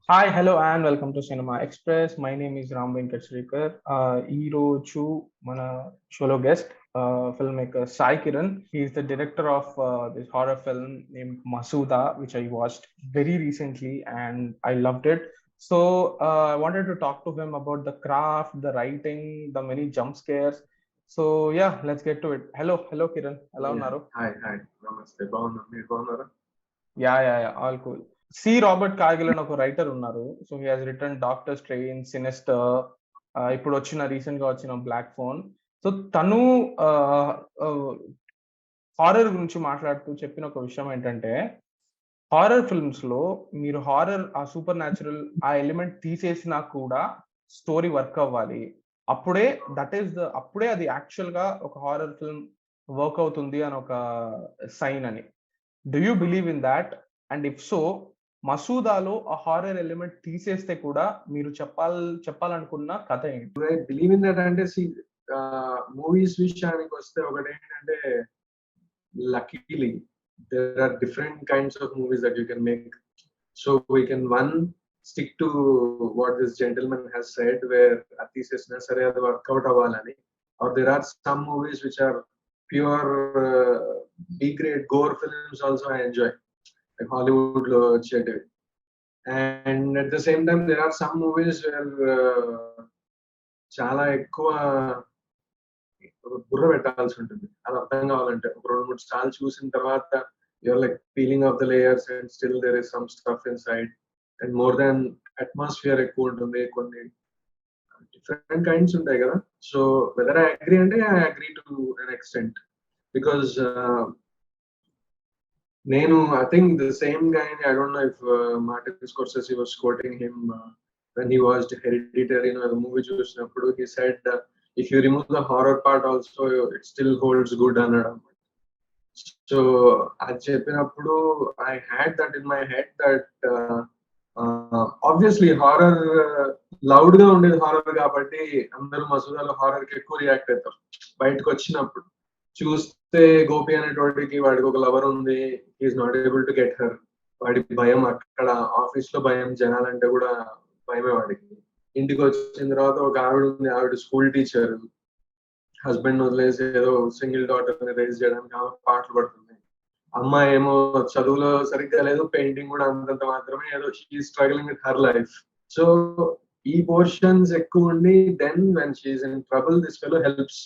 Hi hello and welcome to cinema express. My name is Ram Venkat Srikar. ఈ రోజు మన షోలో guest film maker Sai Kiran. He is the director of this horror film name Masooda, which I watched very recently and I loved it. So I wanted to talk to him about the craft, the writing, the many jump scares. So yeah, let's get to it. Hello Kiran, ఎలా Yeah. ఉన్నారు? Hi. Namaste. బాగున్నా మీరు బాగున్నారా? Yeah all cool. C Robert Cargill అని ఒక writer ఉన్నారు. So he has written Doctor Strange, Sinister, ఇప్పుడు recent గా వచ్చిన బ్లాక్ ఫోన్. సో తను హారర్ గురించి మాట్లాడుతూ చెప్పిన ఒక విషయం ఏంటంటే, హారర్ ఫిల్మ్స్ లో మీరు ఆ సూపర్ న్యాచురల్ ఆ ఎలిమెంట్ తీసేసినా కూడా స్టోరీ వర్క్ అవ్వాలి. అప్పుడే అప్పుడే అది యాక్చువల్ గా ఒక హారర్ ఫిల్మ్ వర్క్ అవుతుంది అని ఒక సైన్ అని. Do you believe in that? And if so, మసూదాలో ఆ హారర్ ఎలిమెంట్ తీసేస్తే కూడా మీరు చెప్పాలనుకున్న కథ ఏంటి? ఐ బిలీవ్ ఇన్ దట్ అంటే మూవీస్ విషయానికి వస్తే ఒకటి ఏంటంటే luckily there are different kinds of movies that you can make. So we can one stick to what this gentleman has said where తీసేసినా సరే అది వర్కౌట్ అవ్వాలని. Or there are some movies which are pure B-grade gore films also I enjoy. Like Hollywood లో వచ్చేటివి. And at the same time there are some movies where చాలా ఎక్కువ బుర్ర పెట్టాల్సి ఉంటుంది అది అర్థం కావాలంటే. ఒక 2-3 సార్లు చూసిన తర్వాత you're like peeling off the layers and still there is some stuff inside. And more than atmosphere ఎక్కువ ఉంటుంది. కొన్ని డిఫరెంట్ కైండ్స్ ఉంటాయి కదా. సో వెదర్ ఐ అగ్రీ అంటే I agree to an extent because I think the same guy, I don't know if Martin Scorsese was quoting him when he watched Hereditary, the movie చూసినప్పుడు he said if you remove the horror part also it still holds good అన్నాడు. So అది చెప్పినప్పుడు I had that in my head that obviously horror loud గా ఉండేది horror కాబట్టి అందరూ మసూదాలో horror కి ఎక్కువ రియాక్ట్ అవుతారు. బయటకు వచ్చినప్పుడు చూస్తే గోపి అనేటోడికి వాడికి ఒక లవర్ ఉంది, is not able to get her. వాడికి భయం, అక్కడ ఆఫీస్ లో భయం, జనాలంటే కూడా భయమే వాడికి. ఇంటికి వచ్చిన తర్వాత ఒక ఆవిడ ఉంది, ఆవిడ స్కూల్ టీచర్, హస్బెండ్ వదిలేసి ఏదో సింగిల్ డాటర్ ని రేజ్ చేయడానికి ఆమె పాటలు పడుతుంది. అమ్మాయి ఏమో చదువులో సరిగ్గా లేదు, పెయింటింగ్ కూడా అంతంత మాత్రమే, ఏదో she struggling with her life. So ఈ పోర్షన్స్ ఎక్కువ ఉండి then when she's in trouble this fellow helps.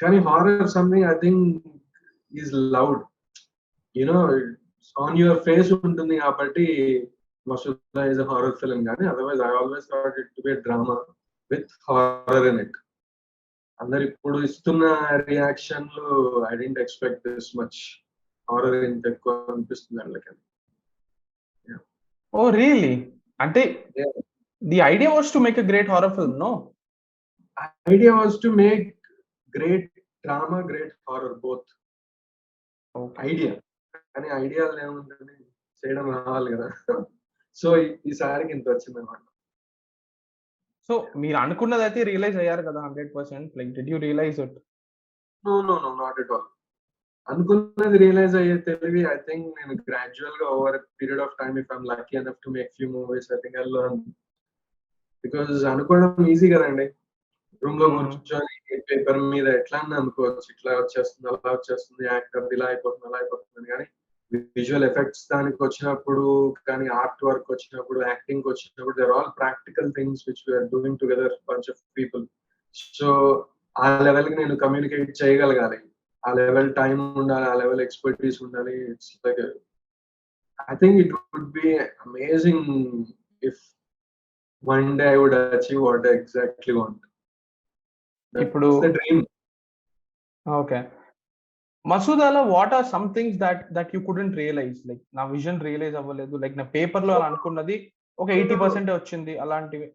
కానీ horror something I think is loud, on your face ఉంటుంది కాబట్టి Masooda is a horror film. కానీ otherwise I always thought it to be drama with horror in it. అందరు ఇప్పుడు ఇస్తున్న రియాక్షన్లు I didn't expect this much horror ఇంత ఎక్కువ అనిపిస్తుంది అందుకని. Oh really? అంటే the idea was to make a great horror film, no? Idea was to make great drama, great horror, both. Idea, కానీ ఐడియాలు ఏముంటుంది, చేయడం రావాలి కదా. సో ఈసారికి ఇంత వచ్చింది అనమాట. సో మీరు అనుకున్నది అయితే రియలైజ్ అయ్యారు కదా 100%? Like did you realise it? No not at all. అనుకున్నది రియలైజ్ అయ్యే తెలివి ఐ థింక్ నేను గ్రాడ్యువల్ గా over period of time, if I'm lucky enough to make few movies, I think I learn. Because అనుకోవడం easy కదండి, room లో కూర్చొని paper మీద ఎట్లా అని అనుకోవచ్చు, ఇట్లా వచ్చేస్తుంది, అలా వచ్చేస్తుంది, యాక్టర్ ఇలా అయిపోతుంది, అలా అయిపోతుంది. కానీ విజువల్ ఎఫెక్ట్స్ దానికి వచ్చినప్పుడు, కానీ ఆర్ట్ వర్క్ వచ్చినప్పుడు, యాక్టింగ్ వచ్చినప్పుడు, there all practical things which we're doing together bunch of people. So ఆ లెవెల్ కి నేను కమ్యూనికేట్ చేయగలగాలి, ఆ లెవెల్ టైం ఉండాలి, ఆ లెవెల్ ఎక్స్పర్టీస్ ఉండాలి. It's like I think it would be amazing if one day I would achieve what I exactly want. ఇప్పుడు okay, మసూదాలో what are some things that you couldn't realize? Like నా vision realize అవ్వలేదు, like నా paper లో అనుకున్నది ఒక 80% వచ్చింది, అలాంటివి.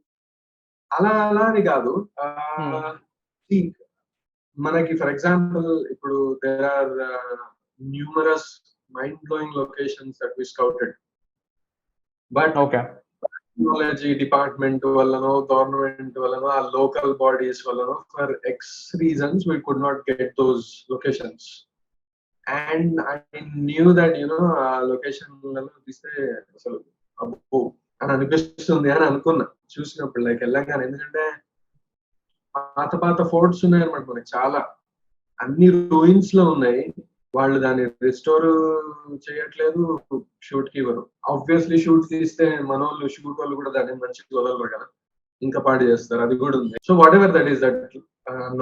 అలా అని కాదు. మనకి ఫర్ ఎగ్జాంపుల్ ఇప్పుడు there are numerous mind blowing locations that we scouted, but technology department వల్లనో, గవర్నమెంట్ వల్లనో, ఆ లోకల్ బాడీస్ వల్లనో, for x reasons we could not get those locations. And I knew that ఆ లొకేషన్ తీస్తే అసలు అబ్బో అని అనిపిస్తుంది అని అనుకున్నా చూసినప్పుడు, లైక్ వెళ్ళంగానే. ఎందుకంటే పాత పాత ఫోర్ట్స్ ఉన్నాయన్నమాట మనకి చాలా, అన్ని రూయిన్స్ లో ఉన్నాయి. వాళ్ళు దాన్ని రిస్టోర్ చేయట్లేదు, షూట్ కి ఇవ్వరు. ఆబ్వియస్లీ షూట్ తీస్తే మనోళ్ళు షూట్ వాళ్ళు కూడా దాన్ని మంచిగా వదలరు కదా, ఇంకా పాడు చేస్తారు, అది కూడా ఉంది. So whatever that is, that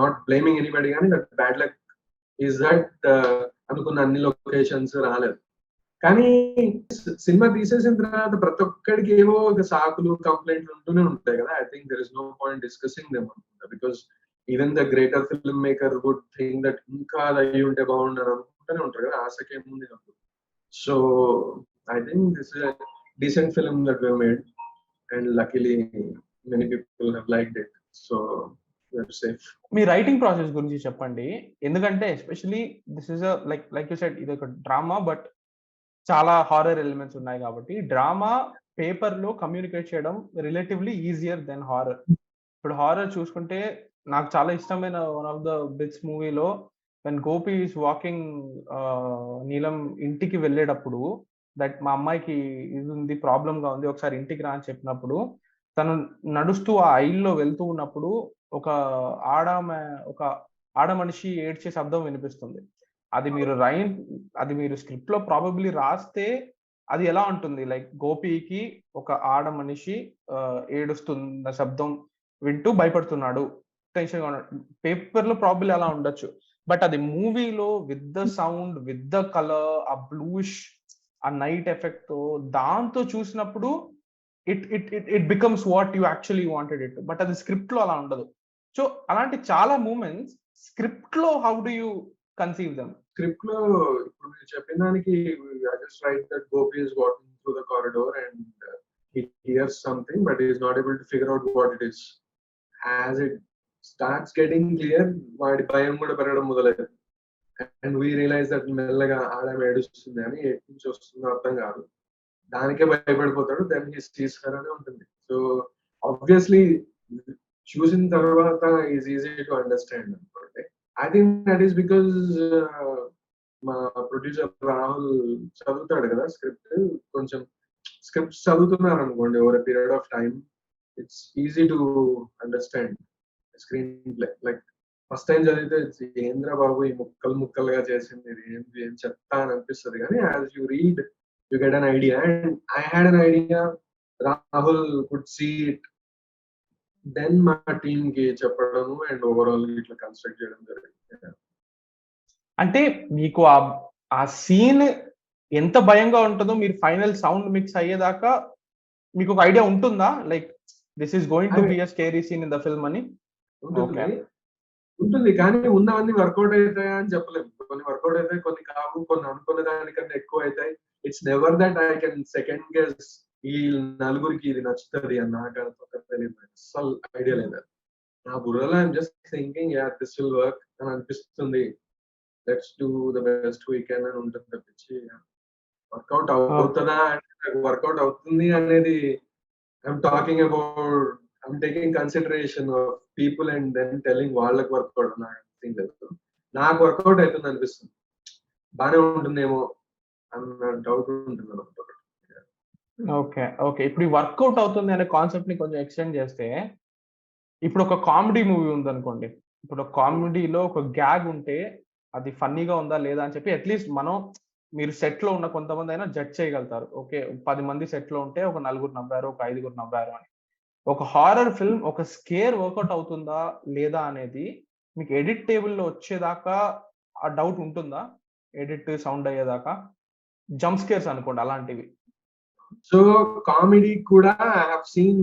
not blaming anybody, కానీ that bad luck is that అనుకున్న అన్ని లొకేషన్స్ రాలేదు. కానీ సినిమా తీసేసిన తర్వాత ప్రతి ఒక్కడికి ఏవో ఒక సాకులు, కంప్లైంట్లు ఉంటూనే ఉంటాయి కదా. I think there is no point discussing them అనుకుంటా, because even the greater film maker would think that ఇంకా అది అయ్యి ఉంటే బాగుండని అనుకుంటూనే ఉంటారు కదా, ఆశకి ఏముంది నాకు. So I think this is decent film that we made, and luckily many people have liked it. So safe. మీ రైటింగ్ ప్రాసెస్ గురించి చెప్పండి. ఎందుకంటే especially this is like you said, ఇది ఒక డ్రామా, బట్ చాలా హారర్ ఎలిమెంట్స్ ఉన్నాయి కాబట్టి drama paper లో కమ్యూనికేట్ చేయడం రిలేటివ్లీ ఈజియర్ దెన్ హారర్. ఇప్పుడు హారర్ చూసుకుంటే నాకు చాలా ఇష్టమైన వన్ ఆఫ్ ద బిట్స్ మూవీలో when Gopi is walking, Neelam ఇంటికి వెళ్ళేటప్పుడు, దట్ మా అమ్మాయికి ఇది ఉంది, ప్రాబ్లం గా ఉంది, ఒకసారి ఇంటికి రా అని చెప్పినప్పుడు తను నడుస్తూ ఆ ఐల్లో వెళ్తూ ఉన్నప్పుడు ఒక ఒక ఆడ మనిషి ఏడ్చే శబ్దం వినిపిస్తుంది. అది మీరు స్క్రిప్ట్ లో ప్రాబబ్లీ రాస్తే అది ఎలా ఉంటుంది, లైక్ గోపికి ఒక ఆడ మనిషి ఏడుస్తున్న శబ్దం వింటూ భయపడుతున్నాడు, టెన్షన్ గా ఉన్నాడు. పేపర్ లో ప్రాబబ్లీ అలా ఉండొచ్చు, బట్ అది మూవీలో with the sound, with the colour, ఆ బ్లూష్, ఆ నైట్ ఎఫెక్ట్ తో దాంతో చూసినప్పుడు it becomes what you actually wanted it. But అది స్క్రిప్ట్ లో అలా ఉండదు. సో అలాంటి చాలా మూమెంట్స్ స్క్రిప్ట్ లో how do you conceive them? Script లో ఇప్పుడు మీరు చెప్పిన దానికి, I just write that Gopi is walking through the corridor and he hears something but he is not able to figure out what it is. As it starts getting clear, వాడి భయం కూడా పెరగడం మొదలైంది. అండ్ వీ రియలైజ్ దట్ మెల్లగా ఆడమ ఏడుస్తుంది అని, ఎటు నుంచి వస్తుందో అర్థం కాదు, దానికే భయపడిపోతాడు. దెన్ హీ సీస్ హర్ అని ఉంటుంది. సో ఆబ్వియస్లీ చూసిన తర్వాత ఈజ్ ఈజీ టు అండర్స్టాండ్ అనుకోండి. I think that is because మా ప్రొడ్యూసర్ రాహుల్ చదువుతాడు కదా స్క్రిప్ట్, కొంచెం స్క్రిప్ట్ చదువుతున్నారు అనుకోండి over period of time, it's easy to understand screen play. Like first time చదివితే ఏంద్ర బాబు ఈ ముక్కలుగా చేసింది, ఏం చెప్తా అని అనిపిస్తుంది, కానీ as you read you get an idea. And I had an idea, Rahul could see it, then మా టీమ్ కి చెప్పడము అండ్ ఓవరాల్ ఇట్లా కన్స్ట్రక్ట్ చేయడం జరిగింది. అంటే మీకు ఆ సీన్ ఎంత భయంగా ఉంటుందో మీరు ఫైనల్ సౌండ్ మిక్స్ అయ్యేదాకా మీకు ఒక ఐడియా ఉంటుందా, like this is going to be a scary scene in the film అని? ఉంటుంది, కానీ ఉన్నవన్నీ వర్కౌట్ అవుతాయా అని చెప్పలేము. కొన్ని వర్కౌట్ అవుతాయి, కొన్ని కావు, కొన్ని అనుకున్న దానికన్నా ఎక్కువ అవుతాయి. It's never that I can second guess ఈ నలుగురికి ఇది నచ్చుతుంది అని నాకు తెలియదు, అసలు ఐడియా లేదు. నా బుర్రలో I'm just thinking yeah this will work అని అనిపిస్తుంది, let's do the best we can అని ఉంటుంది తప్పించి వర్కౌట్ అవుతుందా అంటే, నాకు వర్కౌట్ అవుతుంది అనేది I'm talking about, I'm taking consideration of people and then telling వాళ్ళకి వర్కౌట్ నాకు నాకు వర్కౌట్ అవుతుంది అనిపిస్తుంది, బానే ఉంటుందేమో అన్న డౌట్ ఉంటుంది. ఓకే ఓకే ఇప్పుడు ఈ వర్కౌట్ అవుతుంది అనే కాన్సెప్ట్ ని కొంచెం ఎక్స్టెండ్ చేస్తే, ఇప్పుడు ఒక కామెడీ మూవీ ఉందనుకోండి, ఇప్పుడు కామెడీలో ఒక గ్యాగ్ ఉంటే అది ఫన్నీగా ఉందా లేదా అని చెప్పి అట్లీస్ట్ మీరు సెట్ లో ఉన్న కొంతమంది అయినా జడ్జ్ చేయగలుగుతారు. ఓకే 10 మంది సెట్ లో ఉంటే ఒక 4 నవ్వారు, ఒక 5 నవ్వారు అని. ఒక హారర్ ఫిల్మ్ ఒక స్కేర్ వర్కౌట్ అవుతుందా లేదా అనేది మీకు ఎడిట్ టేబుల్ లో వచ్చేదాకా ఆ డౌట్ ఉంటుందా? ఎడిట్ సౌండ్ అయ్యేదాకా జంప్ స్కేర్స్ అనుకోండి అలాంటివి. So comedy kuda I have seen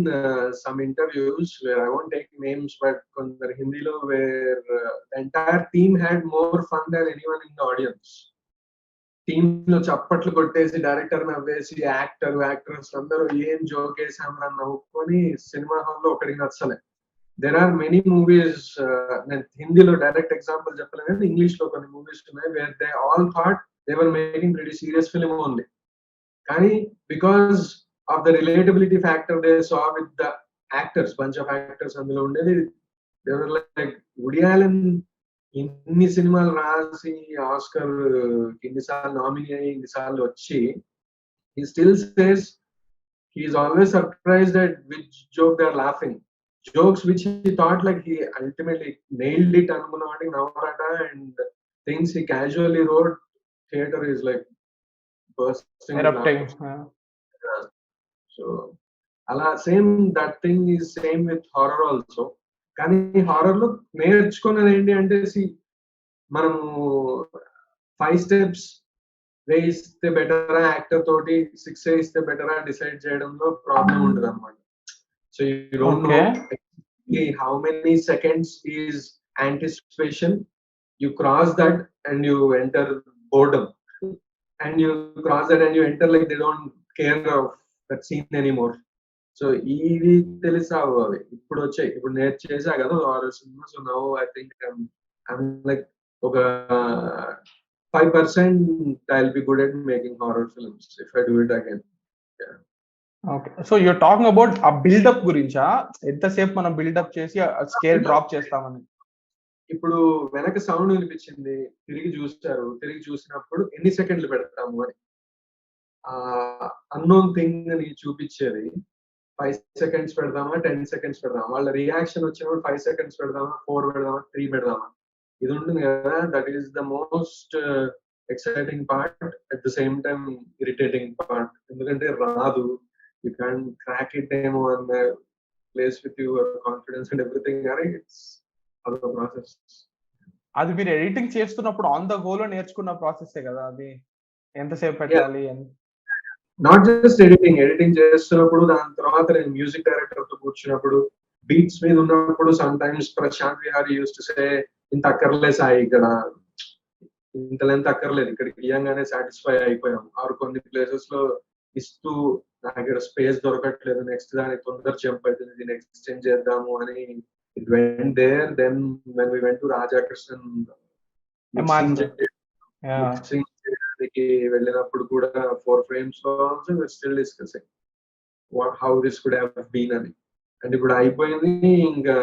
some interviews where I won't take names, but kondar Hindi lo where the entire team had more fun than anyone in the audience. Team lo chappatlu kottesi director navvesi actors andaru em joke esamra navukoni cinema hall lo okadiki natsale. There are many movies, నేను హిందీలో direct example చెప్పలేను కానీ English లో కొన్ని movies ఉన్నాయి where they all thought they were making pretty serious film only. కానీ because of the relatability factor they saw with the actors, bunch of actors అందులో ఉండేది, they were like woody Alan ఇన్ని సినిమాలు రాసి Oscar ఇన్నిసార్లు nominee అయ్యి ఇన్నిసార్లు వచ్చి, హి still says he's always surprised at which joke they're laughing. Jokes which he thought like he ultimately nailed it అనుకున్నవాడికి నవ్వరాట, and things he casually wrote, theater is like bursting with erupting. laughter. So అలా same that thing is same with horror also. కానీ horror లో నేర్చుకున్నది ఏంటి అంటే, మనము 5 steps వేయిస్తే బెటరా actor తోటి, 6 వేయిస్తే బెటరా డిసైడ్ చేయడంలో ప్రాబ్లం ఉండదు అనమాట. So you don't know how many seconds is anticipation, you cross that and you enter boredom, and you cross that and you enter like they don't care of that scene anymore. So ఇవి తెలిసావు అవి ఇప్పుడు వచ్చాయి, ఇప్పుడు నేను చేసా కదా horror cinema. So now I think I'm like ఒక 5% I'll be good at making horror films if I do it again. Yeah. Okay. So you're talking about ఆ బిల్డప్ గురించా? ఎంతసేపు మనం బిల్డప్ చేసి స్కేల్ డ్రాప్ చేస్తామని. ఇప్పుడు వెనక సౌండ్ వినిపించింది, తిరిగి చూస్తారు, తిరిగి చూసినప్పుడు ఎన్ని సెకండ్లు పెడతాము అని అన్నోన్ థింగ్ ని చూపించేది. 5 seconds పెడదామా, 10 seconds పెడదామా, వాళ్ళ రియాక్షన్ వచ్చినప్పుడు 5 seconds పెడదామా, 4 పెడదామా, 3 పెడదామా, ఇది ఉంటుంది కదా. That is the most exciting part, at the same time irritating part. ఎందుకంటే రాదు, యూ క్యాన్ క్రాక్ ఇట్ ఏమో అన్న place with your confidence and everything, కానీ ఇట్స్ అదొక ప్రాసెస్. అది మీరు ఎడిటింగ్ చేస్తున్నప్పుడు ఆన్ ద గో లో నేర్చుకున్న ప్రాసెస్ కదా అది, ఎంతసేపు పెట్టాలి అని. నాట్ జస్ట్ ఎడిటింగ్ చేస్తున్నప్పుడు, దాని తర్వాత నేను మ్యూజిక్ డైరెక్టర్ తో కూర్చున్నప్పుడు, బీట్స్ మీద ఉన్నప్పుడు, sometimes Prashanth Vihari used to say, ఇంత అక్కర్లే సాయి, ఇక్కడ ఇంత లెంత్ అక్కర్లేదు, ఇక్కడికి ఇయ్యంగానే సాటిస్ఫై అయిపోయాం. ఆరు కొన్ని ప్లేసెస్ లో ఇస్తూ నాకు ఇక్కడ స్పేస్ దొరకట్లేదు, నెక్స్ట్ దానికి తొందర జంప్ అవుతుంది, దీన్ని ఎక్స్టెండ్ చేద్దాము అని it went there. Then when we went to Rajakrishnan mixing చేయడానికి వెళ్ళినప్పుడు కూడా 4 frames లో still discussing how this could have been అని. అండ్ ఇప్పుడు అయిపోయింది, ఇంకా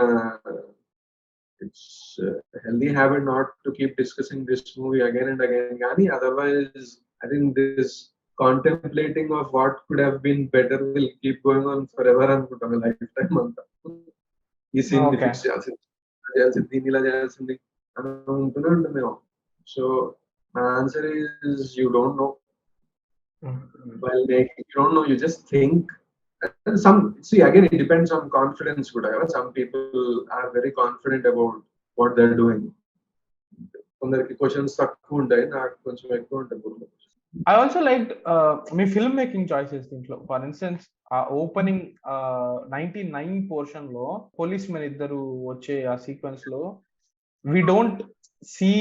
it's a healthy habit not to keep discussing this movie again and again. Yani, otherwise, I think this contemplating of what could have been better will keep going on forever and for a lifetime. This scene ni fix cheyaల్సింది, ఇలా చేయాల్సింది అని ఉంటూనే ఉంటుంది. So my answer is you don't know. While making, you don't know, you just think. Again, it depends on confidence kuda. Some people are very confident about what they're doing. కొందరికి questions తక్కువ ఉంటాయి, నాకు కొంచెం ఎక్కువ ఉంటాయి. I also liked me film making choices దీంట్లో. For instance ఆ opening 99 portion లో పోలీస్ మెన్ ఇద్దరు వచ్చే ఆ సీక్వెన్స్ లో వి డోంట్ సీ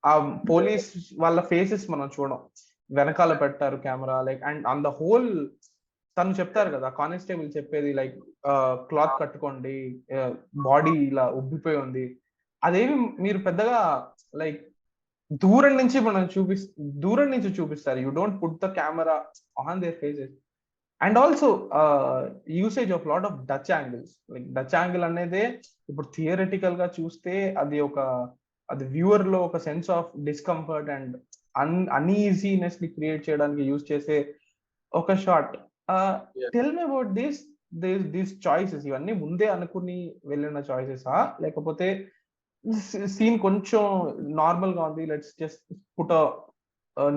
ఆ పోలీస్ వాళ్ళ ఫేసెస్ మనం చూడం, వెనకాల పెట్టారు camera. Like and on the whole తను చెప్తారు కదా, కానిస్టేబుల్ చెప్పేది లైక్ క్లాత్ కట్టుకోండి, బాడీ ఇలా ఉబ్బిపోయి ఉంది, అదేమి మీరు పెద్దగా లైక్ దూరం నుంచి చూపిస్తారు. You don't put the camera on their faces. And also usage of lot of Dutch angles. Like Dutch angle అనేది ఇప్పుడు థియరిటికల్ గా చూస్తే అది వ్యూవర్ లో ఒక sense of discomfort and uneasiness ని క్రియేట్ చేయడానికి యూజ్ చేసే ఒక shot. Tell me about these choices. ఇవన్నీ ముందే అనుకుని వెళ్ళిన చాయిసెసా, లేకపోతే సీన్ కొంచెం నార్మల్ గా ఉంది, let's just put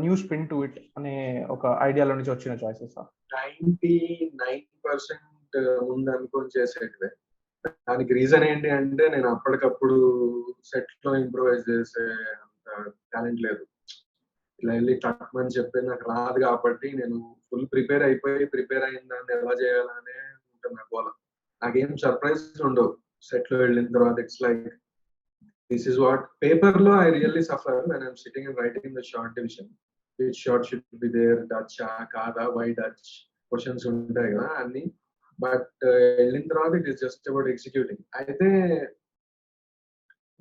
new spin to it అనే ఒక ఐడియాలో నుంచి వచ్చిన చాయిసెసా? 99% ముందు అనుకుని చేసేటివే. దానికి రీజన్ ఏంటి అంటే, నేను అప్పటికప్పుడు సెట్ లో ఇంప్రూవైజ్ చేసే అంత టాలెంట్ లేదు. ఇలా వెళ్ళి తక్కువని చెప్పి నాకు రాదు కాబట్టి, నేను ఫుల్ ప్రిపేర్ అయిన దాన్ని ఎలా చేయాలనే ఉంటుంది నా గోల. నాకేం సర్ప్రైజ్ ఉండవు సెట్ లో వెళ్ళిన తర్వాత. It's like this is what paper లో I really suffer when I'm sitting and writing the shot division. Which shot should be there, డచ్ కాదా, వై డచ్ క్వశ్చన్స్ ఉంటాయి కదా అన్ని. బట్ వెళ్ళిన తర్వాత it is just about executing. అయితే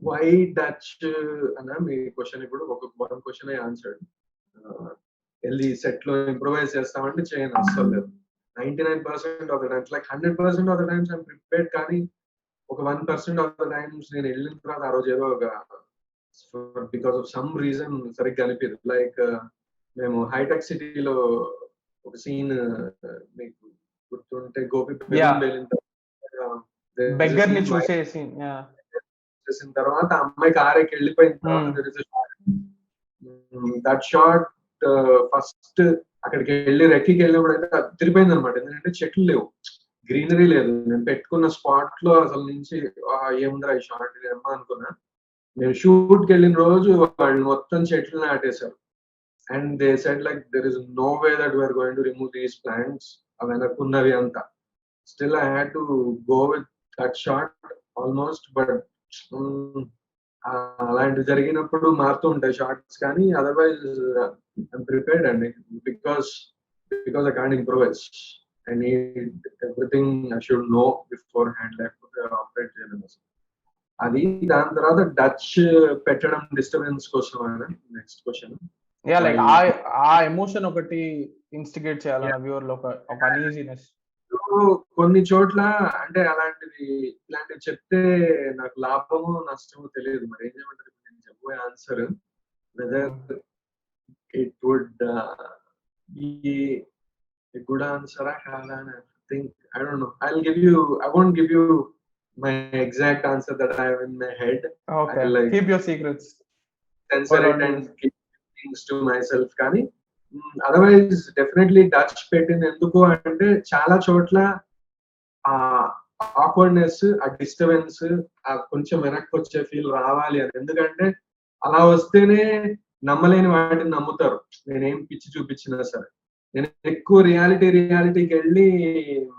వై డచ్ అన్న మీ క్వశ్చన్, ఇప్పుడు ఒక క్వశ్చన్ ఆన్సర్డ్. వెళ్ళి సెట్ లో ఇంప్రూవైజ్ చేస్తామంటే చేయను, అస్సలు లేదు. 99% of the times, like 100% of the times I'm prepared. కానీ ఒక 1% ఆఫ్ ద టైమ్స్ నేను వెళ్ళిన తర్వాత ఆ రోజు ఏదో ఒక బికాస్ ఆఫ్ సమ్ రీజన్ సరిగ్గా అనిపించదు. లైక్ మేము హైటెక్ సిటీలో ఒక సీన్ మీకు గుర్తుంటే గోపి Yeah. బెలూన్ వెళ్ళిన తర్వాత బెగ్గర్ ని చూసేసి చేసిన తర్వాత అమ్మాయి కారేకి వెళ్ళిపోయిన తర్వాత దట్ షాట్ ఫస్ట్ అక్కడికి వెళ్ళి రెక్కికి వెళ్ళినప్పుడు అయితే తిరిగిపోయింది అనమాట. ఎందుకంటే చెట్లు లేవు, గ్రీనరీ లేదు. నేను పెట్టుకున్న స్పాట్ లో అసలు నుంచి ఏముందిరా ఈ షార్ట్ ఏమో అనుకున్నా. నేను షూట్ కి వెళ్ళిన రోజు వాళ్ళు మొత్తం చెట్లు నాటేశారు. And they said like there is no way that we're going to remove these plants అవి వెనక్కున్నవి అంతా. Still I had to go with that shot almost. But అలాంటివి జరిగినప్పుడు మారుతూ ఉంటాయి షార్ట్స్, కానీ అదర్వైజ్ ఐఎమ్ ప్రిపేర్డ్ అండి. Because I can't improvise. I need everything I should know beforehand, లేకపోతే ఆపరేట్ చేయలేము. అది దాని తర్వాత డచ్ పెట్టడం డిస్టర్బెన్స్ కోసం. నెక్స్ట్ క్వశ్చన్ లైక్ ఆ ఎమోషన్ ఒకటి ఇన్స్టిగేట్ చేయాలన్న వ్యూవర్ లో ఒక అన్ఈజీనెస్. కొన్ని చోట్ల అంటే ఇలాంటివి చెప్తే నాకు లాభము నష్టము తెలియదు. మరి ఏం చేయమంటారు? నేను చెప్పబోయే answer whether it would be a good answer I have, and I think I don't know. I won't give you my exact answer that I have in my head. Okay. Keep your secrets. Censor it and keep things to myself. కానీ otherwise definitely Dutch పెట్టింది ఎందుకు అంటే చాలా చోట్ల ఆ awkwardness, ఆ disturbance, ఆ కొంచెం వెనక్కి వచ్చే ఫీల్ రావాలి అని. ఎందుకంటే అలా వస్తేనే నమ్మలేని వాటిని నమ్ముతారు. నేనేం పిచ్చి చూపించినా సరే. నేను ఎక్కువ రియాలిటీకి వెళ్ళి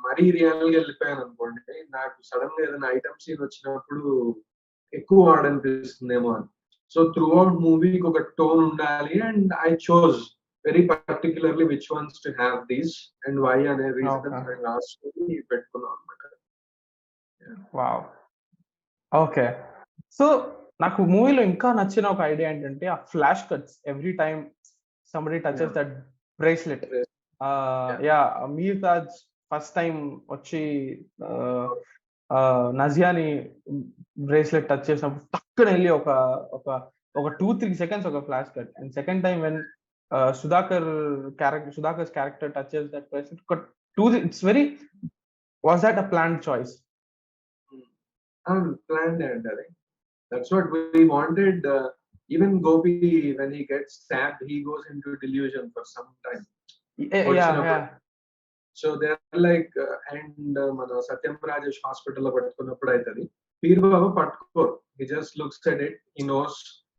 మరీ రియల్ గా వెళ్ళిపోయాను అనుకోండి, నాకు సడన్ గా ఏదైనా ఐటమ్ సీన్ వచ్చినప్పుడు ఎక్కువ వాడనిపిస్తుందేమో అని. సో త్రూ అవుట్ మూవీకి ఒక టోన్ ఉండాలి. And I chose very particularly which ones to have these and why అనే రీజన్ రాసుకొని పెట్టుకున్నాం అనమాట. ఓకే. సో నాకు మూవీలో ఇంకా నచ్చిన ఒక ఐడియా ఏంటంటే ఆ flash cuts every time somebody touches that bracelet. Mirtaj first time వచ్చి నజియాని బ్రేస్లెట్ టచ్ చేసినప్పుడు టక్కున వెళ్ళి ఒక 2-3 seconds ఒక flash cut. And second time when Sudhakar's character touches that bracelet ఒక 2, it's very, was that a planned choice? Planned, and that's what we wanted. Even Gopi, when he gets stabbed, he goes into delusion for some time. Yeah. So they're like, and mana Satyam Rajesh hospital lo pattukunnappudu aitadi. Peer Baba pattukoru. He just looks at it. He knows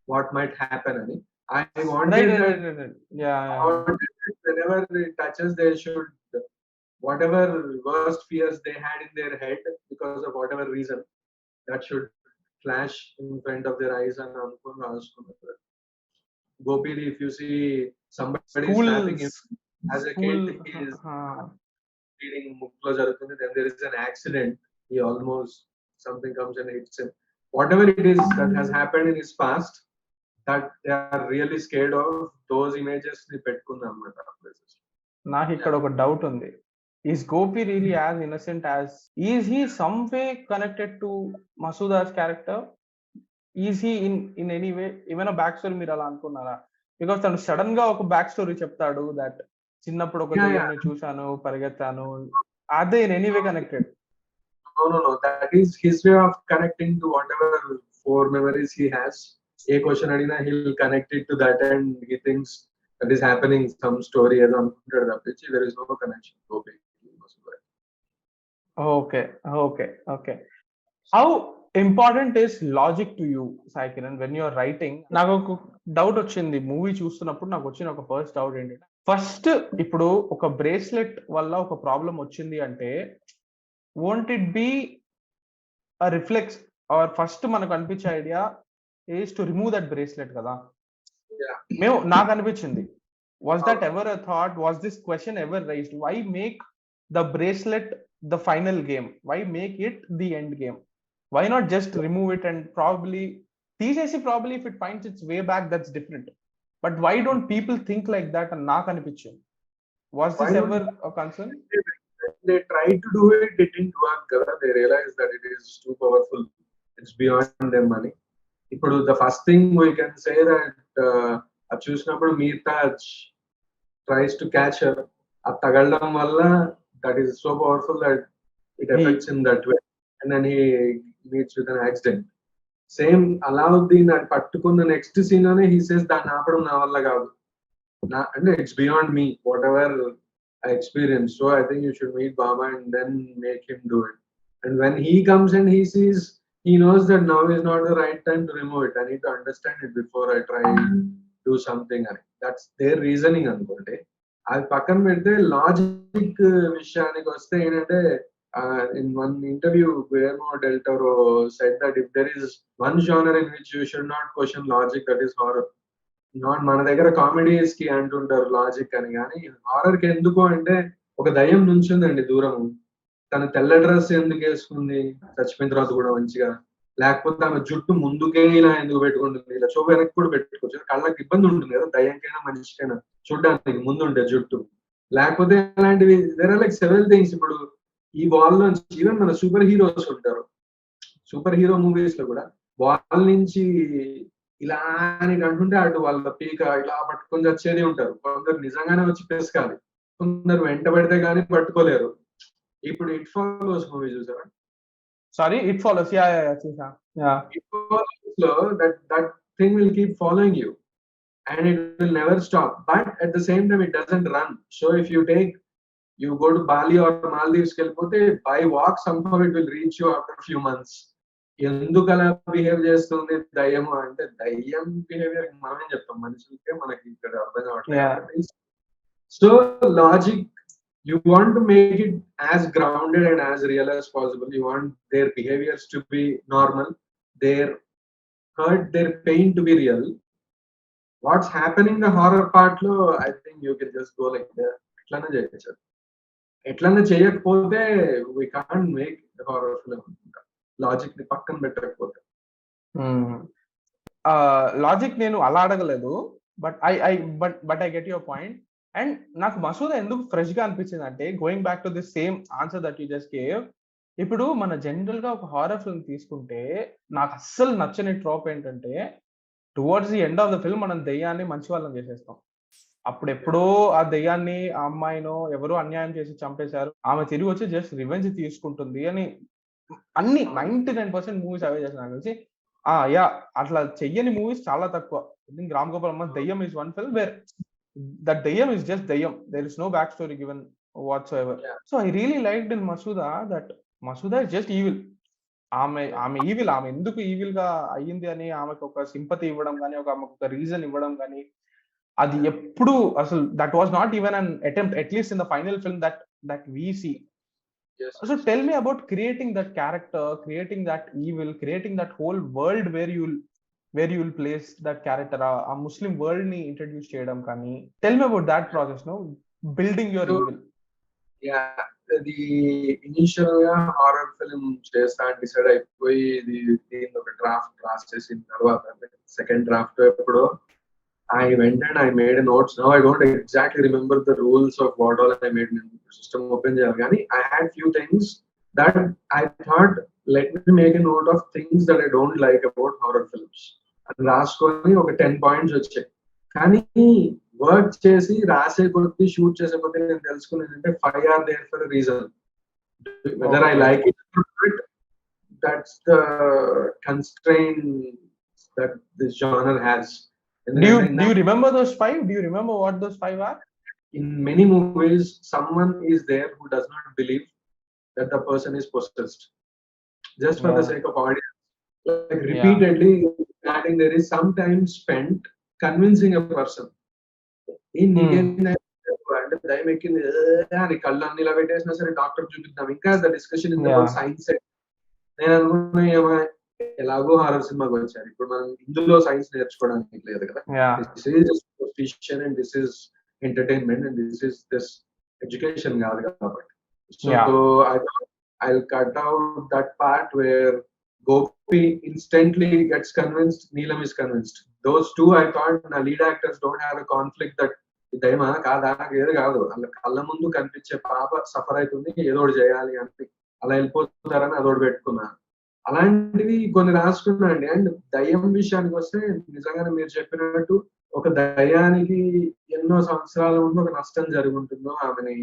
what might happen ani. I wanted right. Yeah. Whenever it touches, they should, whatever worst fears they had in their head because of whatever reason, that should flash in front of their eyes and అనుకుని రాసుకున్నారు. Gopi, if you see somebody slapping him as a kid, he is bleeding, muklo jarugutundi, then there is an accident, he almost, something comes and hits him. Whatever it is that has happened in his past, that they are really scared of, those images ni pettukunnam anamata. నాకు ఇక్కడ ఒక doubt ఉంది. Is Gopi really as innocent as, is he some way connected to Masuda's character? Is he in any way even a back story మీరు అలా అనుకున్నారా? Because తను sudden గా ఒక బ్యాక్ స్టోరీ చెప్తాడు దట్ చిన్నప్పుడు ఒక దెయ్యాన్ని చూశాను, పరిగెత్తాను. Are they in any way connected? No, that is his way of connecting to whatever 4 memories he has. A question అడిగినా he'll connect it to that and he thinks that is happening some story ఏదో అనుకుంటాడు తప్పించి there is no connection. Okay. How important is logic to you, Sai Kiran, when you are writing? నాకు ఒక doubt వచ్చింది movie చూస్తున్నప్పుడు. నాకు వచ్చిన ఒక ఫస్ట్ డౌట్ ఏంటంటే, ఫస్ట్ ఇప్పుడు ఒక బ్రేస్లెట్ వల్ల ఒక ప్రాబ్లం వచ్చింది అంటే won't it be a reflex, or first మనకు అనిపించే idea is to remove that bracelet కదా? నాకు అనిపించింది. Was that ever a thought? Was this question ever raised? Why make the bracelet the final game? Why make it the end game? Why not just remove it and probably if it finds its way back, that's different. But why don't people think like that? And నాకు అనిపించింది. Was this ever a concern? They tried to do it, it didn't work. They realized that it is too powerful. It's beyond their money. ఇప్పుడు the first thing we can say that చూసినప్పుడు మీర్తాజ్ tries to catch her. ఆ తగలడం వల్ల that is so powerful that it affects in that way and then he meets with an accident. Same Alauddin అది పట్టుకున్న next scene లోనే he says దాన్ని ఆపడం నా వల్ల కాదు, అంటే it's beyond me whatever I experienced. So I think you should meet Baba and then make him do it. And when he comes and he sees, he knows that now is not the right time to remove it. I need to understand it before I try do something. That's their reasoning అనుకోండి. అది పక్కన పెడితే logic విషయానికి వస్తే ఏంటంటే in one interview Guillermo del Toro said that if there is one genre in which you should not question logic, that is horror. Not మన దగ్గర comedies కి అంటుంటారు లాజిక్ అని, కానీ హారర్ కి ఎందుకు అంటే ఒక దయ్యం నుంచుందండి దూరం, తన తెల్ల డ్రెస్ ఎందుకు వేసుకుంది చచ్చిపోయిన తర్వాత కూడా మంచిగా, లేకపోతే ఆమె జుట్టు ముందుకే ఇలా ఎందుకు పెట్టుకుంటుంది, ఇలా చోపు వెనక్కి కూడా పెట్టుకోవచ్చు, కళ్ళకి ఇబ్బంది ఉంటుంది కదా దయ్యంకైనా మనిషికైనా చూడడానికి ముందు ఉంటే జుట్టు, లేకపోతే అలాంటివి there are like several things. ఇప్పుడు ఈ వాల్ నుంచి ఈవెన్ మన సూపర్ హీరోస్ ఉంటారు, సూపర్ హీరో మూవీస్ లో కూడా వాల్ నుంచి ఇలా అని అంటుంటే అటు వాళ్ళ పీక ఇలా పట్టుకొని వచ్చేది ఉంటారు, కొందరు నిజంగానే వచ్చి పెసుకాలి, కొందరు వెంట పెడితే గానీ పట్టుకోలేరు. ఇప్పుడు ఇట్ ఫాలోస్ మూవీ చూసారా? Sorry, it follows, yeah yeah చూసా. యా, ఇట్ ఫాలోస్ లో that thing will keep following you and it will never stop, but at the same time it doesn't run. So if you go to Bali or Maldives kelpote by walk, somehow it will reach you after a few months. ఎందుకు అలా behave చేస్తుంది దయ్యం అంటే, దయ్యం behaviour మనమేం చెప్తాం, మనుషులకే మనకి ఇక్కడ అర్థం కావట్లేదు. So logic, you want to make it as grounded and as real as possible. You want their behaviours to be normal, their hurt, their pain to be real. What's happening the horror part లో I think you can just go like that. ఎట్లనే చేయొచ్చు, ఎట్లనే చేయకపోతే we can't make horror film logic ని పక్కన పెట్టకపోతే. Logic నేను అలా అడగలేదు, but I get your point. And నాకు మసూదా ఎందుకు ఫ్రెష్ గా అనిపించింది అంటే, going back to the same answer that you just gave. ఇప్పుడు మన జనరల్ గా ఒక హారర్ ఫిల్మ్ తీసుకుంటే నాకు అస్సలు నచ్చని ట్రాప్ ఏంటంటే, towards the end of the film మనం దెయ్యాన్ని మంచి వాళ్ళని చేసేస్తాం. అప్పుడు ఎప్పుడో ఆ దెయ్యాన్ని ఆ అమ్మాయినో ఎవరో అన్యాయం చేసి చంపేశారు, ఆమె తిరిగి వచ్చి జస్ట్ రివెంజ్ తీసుకుంటుంది అని అన్ని 99% మూవీస్ అవే చేసిన నాకు తెలిసి. యా, అట్లా చెయ్యని మూవీస్ చాలా తక్కువ. Ram Gopal Varma Deyyam is one film where that Deyyam is just Deyyam, there is no back story given whatsoever. So I really liked in Masooda that Masooda is just evil. ఆమె ఈవిల్, ఆమె ఎందుకు ఈవిల్ గా అయ్యింది అని ఆమెకు ఒక సింపతి ఇవ్వడం కానీ, ఆమెకు ఒక రీజన్ ఇవ్వడం కానీ, అది ఎప్పుడు అసలు that was not even an attempt, at least in the final film that we see. Yes. So tell me about creating that character, creating that evil, creating that whole world where you will place that character, a Muslim world ni introduce cheyadam kani. Tell me about that process, no, building your evil. Yeah, the initial horror film chesta and decide అయిపోయి the draft చేసిన తర్వాత second draft ఎప్పుడో I went and I made a notes. Now I don't exactly remember the rules of what all I made in the system open cheyagani. I had few things that I thought, let me make a note of things that I don't like about horror films. And రాసుకొని ఒక 10 points వచ్చాయి. కానీ work చేసి రాసే కొద్ది shoot చేసే కొద్ది నేను తెలుసుకునేది అంటే 5 are there for a reason. Whether I like it or not, that's the constraint that this genre has. Do you remember those 5? Do you remember what those 5 are? In many movies, someone is there who does not believe that the person is possessed, just for the sake of audience. Like repeatedly, adding there is some time spent convincing a person. In దయ్యం ఎక్కింది అని కళ్ళు అన్ని ఇలా పెట్టేసినా సరే doctor చూపిద్దాం, ఇంకా the discussion in the science. నేను అనుకున్నా ఎలాగో హారర్ సినిమాకి వచ్చారు, ఇప్పుడు మనం ఇందులో సైన్స్ నేర్చుకోవడానికి లేదు కదా. This is profession and this is entertainment and this education కాదు కాబట్టి. So I will cut out that part where Gopi instantly gets convinced, Neelam is convinced. Those two I thought na lead actors don't have a conflict that దయమా కాదా ఏదో కాదు, వాళ్ళ కళ్ళ ముందు కనిపించే పాప సఫర్ అవుతుంది, ఏదో ఒకటి చేయాలి అని అలా వెళ్ళిపోతారని అదోటి పెట్టుకున్నా. అలాంటివి కొన్ని రాసుకున్నా అండి. అండ్ దయ్యం విషయానికి వస్తే నిజంగానే మీరు చెప్పినట్టు ఒక దయ్యానికి ఎన్నో సంవత్సరాల ముందు ఒక నష్టం జరుగుంటుందో, ఆమెని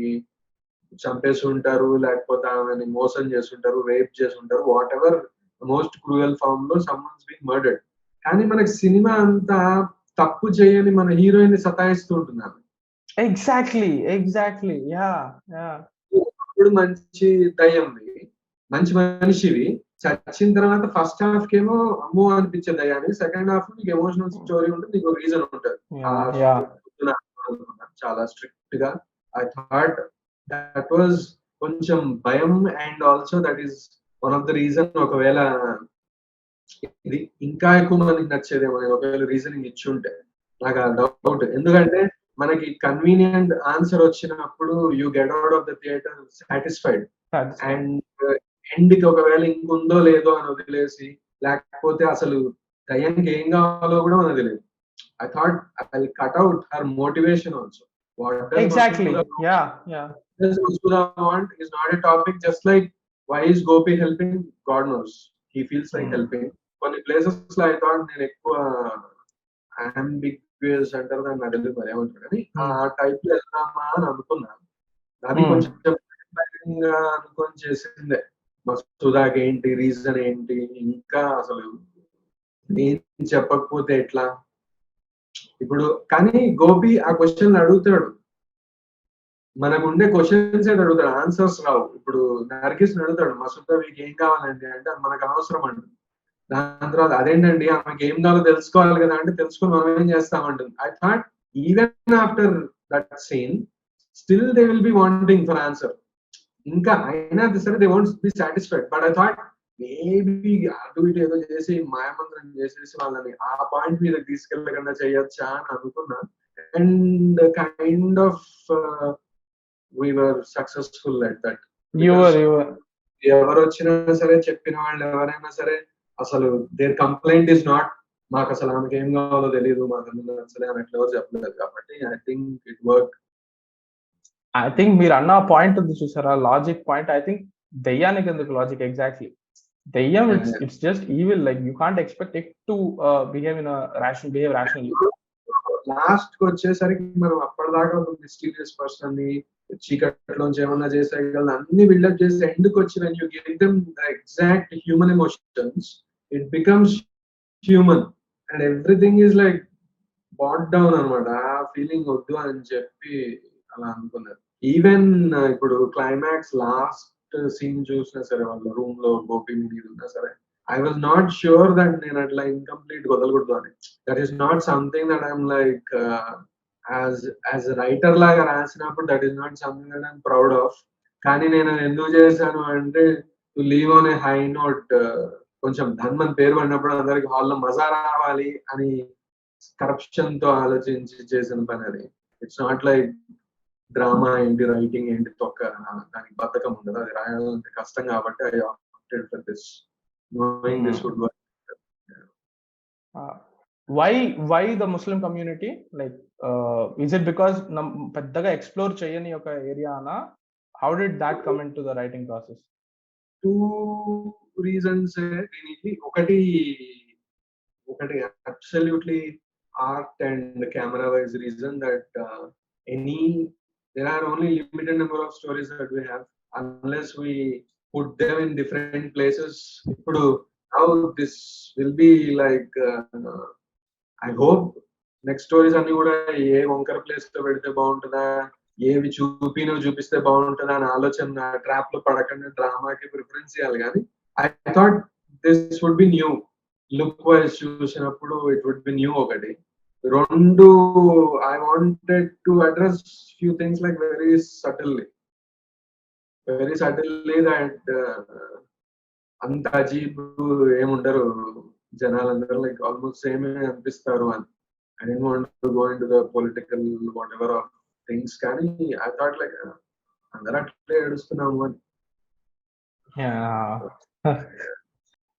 చంపేసి ఉంటారు, లేకపోతే ఆమెని మోసం చేసుంటారు, రేప్ చేసుంటారు, whatever most cruel form లో సమ్వన్స్ బీన్ మర్డర్డ్. కానీ మనకి సినిమా అంతా తప్పు చేయని మన హీరోయిన్ ని సతాయిస్తూ ఉంటుంది ఆమె. Exactly yeah. అప్పుడు మంచి దయ్యంవి, మంచి మనిషివి, చచ్చిన తర్వాత ఫస్ట్ హాఫ్ కేమో అమ్మో అనిపించే దయ్యాన్ని, సెకండ్ హాఫ్ నీకు ఎమోషనల్ స్టోరీ ఉంటుంది, నీకు రీజన్ ఉంటుంది. చాలా స్ట్రిక్ట్ గా ఐ థాట్ దట్ వాజ్ కొంచెం భయం, and also that is one of the reason. ఒకవేళ ఇది ఇంకా ఎక్కువ మందికి నచ్చేదేమో ఒకవేళ రీజనింగ్ ఇచ్చి ఉంటే, నాకు ఆ డౌట్. ఎందుకంటే మనకి కన్వీనియంట్ ఆన్సర్ వచ్చినప్పుడు you get out of the theatre satisfied, and end కి ఒకవేళ ఇంకుందో లేదో అని వదిలేసి, లేకపోతే అసలు దయ్యానికి ఏం కావాలో కూడా మనకు తెలియదు. I thought I'll cut out her motivation also. What does Exactly. Yeah. Does Masura want is not a topic. Just like why is Gopi helping? God knows. He feels like helping. కొన్ని places లో I thought నేను ఎక్కువ ambiguous అంటారు దాన్ని, నాకు తెలియదు మరి ఏమంటారు, కానీ ఆ టైప్ లో వెళ్దామా అని అనుకున్నాను. అది కొంచెం అనుకొని చేసిందే. మసూదాకి ఏంటి రీజన్ ఏంటి, ఇంకా అసలు నేను చెప్పకపోతే ఎట్లా. ఇప్పుడు కానీ గోపి ఆ క్వశ్చన్ అడుగుతాడు, మనకు ఉండే క్వశ్చన్స్ అడుగుతాడు, ఆన్సర్స్ రావు. ఇప్పుడు నర్గిస్ అడుగుతాడు, మసూదా మీకు ఏం కావాలండి అంటే మనకు అనవసరం అంటుంది. దాని తర్వాత అదేంటండి ఆమెకి ఏం కావాలో తెలుసుకోవాలి కదా అంటే, తెలుసుకొని మనం ఏం చేస్తామంటుంది. I thought even after that scene still they will be wanting for answer. ఇంకా అయినా సరే they won't be satisfied. But I thought maybe అటు ఇటు ఏదో చేసి మాయమంత్రం చేసేసి వాళ్ళని ఆ పాయింట్ మీద తీసుకెళ్ళకుండా చేయొచ్చా అని అనుకున్నా. And kind of we were successful at that. ఎవరు వచ్చినా సరే, చెప్పిన వాళ్ళు ఎవరైనా సరే, అసలు దేర్ కంప్లైంట్ ఇస్ నాట్ మాకు అసలు ఆమెకి ఏం కావాలో తెలియదు, మాకు నచ్చలే అని అట్లా ఎవరు చెప్పలేదు. కాబట్టి I think it work. I think మీరు అన్న పాయింట్ ఉంది చూసారా, లాజిక్ పాయింట్. ఐ థింక్ దెయ్యానికి ఎందుకు లాజిక్? ఎగ్జాక్ట్లీ. దెయ్యం it's just evil. Like you can't expect it to behave rationally. Last కి వచ్చేసరికి మనం అప్పటిదాకా ఒక మిస్టీరియస్ పర్సన్ ని చీకట్లోంచి ఏమన్నా చేసేయగలదు అన్ని బిల్డప్ చేసి ఎండ్కి వచ్చి when you give them the exact human emotions, it becomes human and everything is like brought down అనమాట. ఆ ఫీలింగ్ వద్దు అని చెప్పి అలా అనుకున్నారు. ఈవెన్ ఇప్పుడు క్లైమాక్స్ లాస్ట్ సీన్ చూసినా సరే, వాళ్ళ రూమ్ లో గోపి మీద ఉన్నా సరే, I was not sure that నేను అట్లా ఇన్కంప్లీట్ వదలకూడదు అని. That is not something that I'm like as a writer లాగా రాసినప్పుడు that is not something that I'm proud of. కానీ నేను ఎందుకు చేశాను అంటే, to leave on a high note. కొంచెం ధన్మన్ పేరు పడినప్పుడు అందరికి హాల్లో మజా రావాలి అని కరప్షన్ తో ఆలోచించి చేసిన పని అది. ఇట్స్ నాట్ లైక్ డ్రామా ఏంటి, రైటింగ్ ఏంటి, తొక్క దానికి బద్ధకం ఉండదు, అది రాయాలంటే కష్టం కాబట్టి I opted for this, knowing this would work. Why the Muslim community? Like, is it because పెద్దగా ఎక్స్ప్లోర్ చేయని ఒక ఏరియా అనా? How did that come into the writing process? Two reasons దీనికి. ఒకటి absolutely art and camera wise reason that there are only limited number of stories that we have unless we put them in different places. ఇప్పుడు how this will be like I hope next stories అన్ని కూడా ఏ వంకర place లో పెడితే బాగుంటుందా, ఏవి చూపిస్తే బాగుంటుందా అని ఆలోచన ట్రాప్ లో పడకుండా డ్రామాకి ప్రిఫరెన్స్ ఇవ్వాలి. కానీ I thought this would be new. Look wise చూసినప్పుడు ఇట్ వుడ్ బి న్యూ. ఒకటి. రెండు, I wanted to address few things like very subtly that అంత అజీబ్ ఏముండరు జనాలందరూ, లైక్ ఆల్మోస్ట్ సేమ్ అనిపిస్తారు అని. I didn't want to go into the political whatever of things. కానీ I thought like అందరూ అట్లే ఏడుస్తున్నాము అని.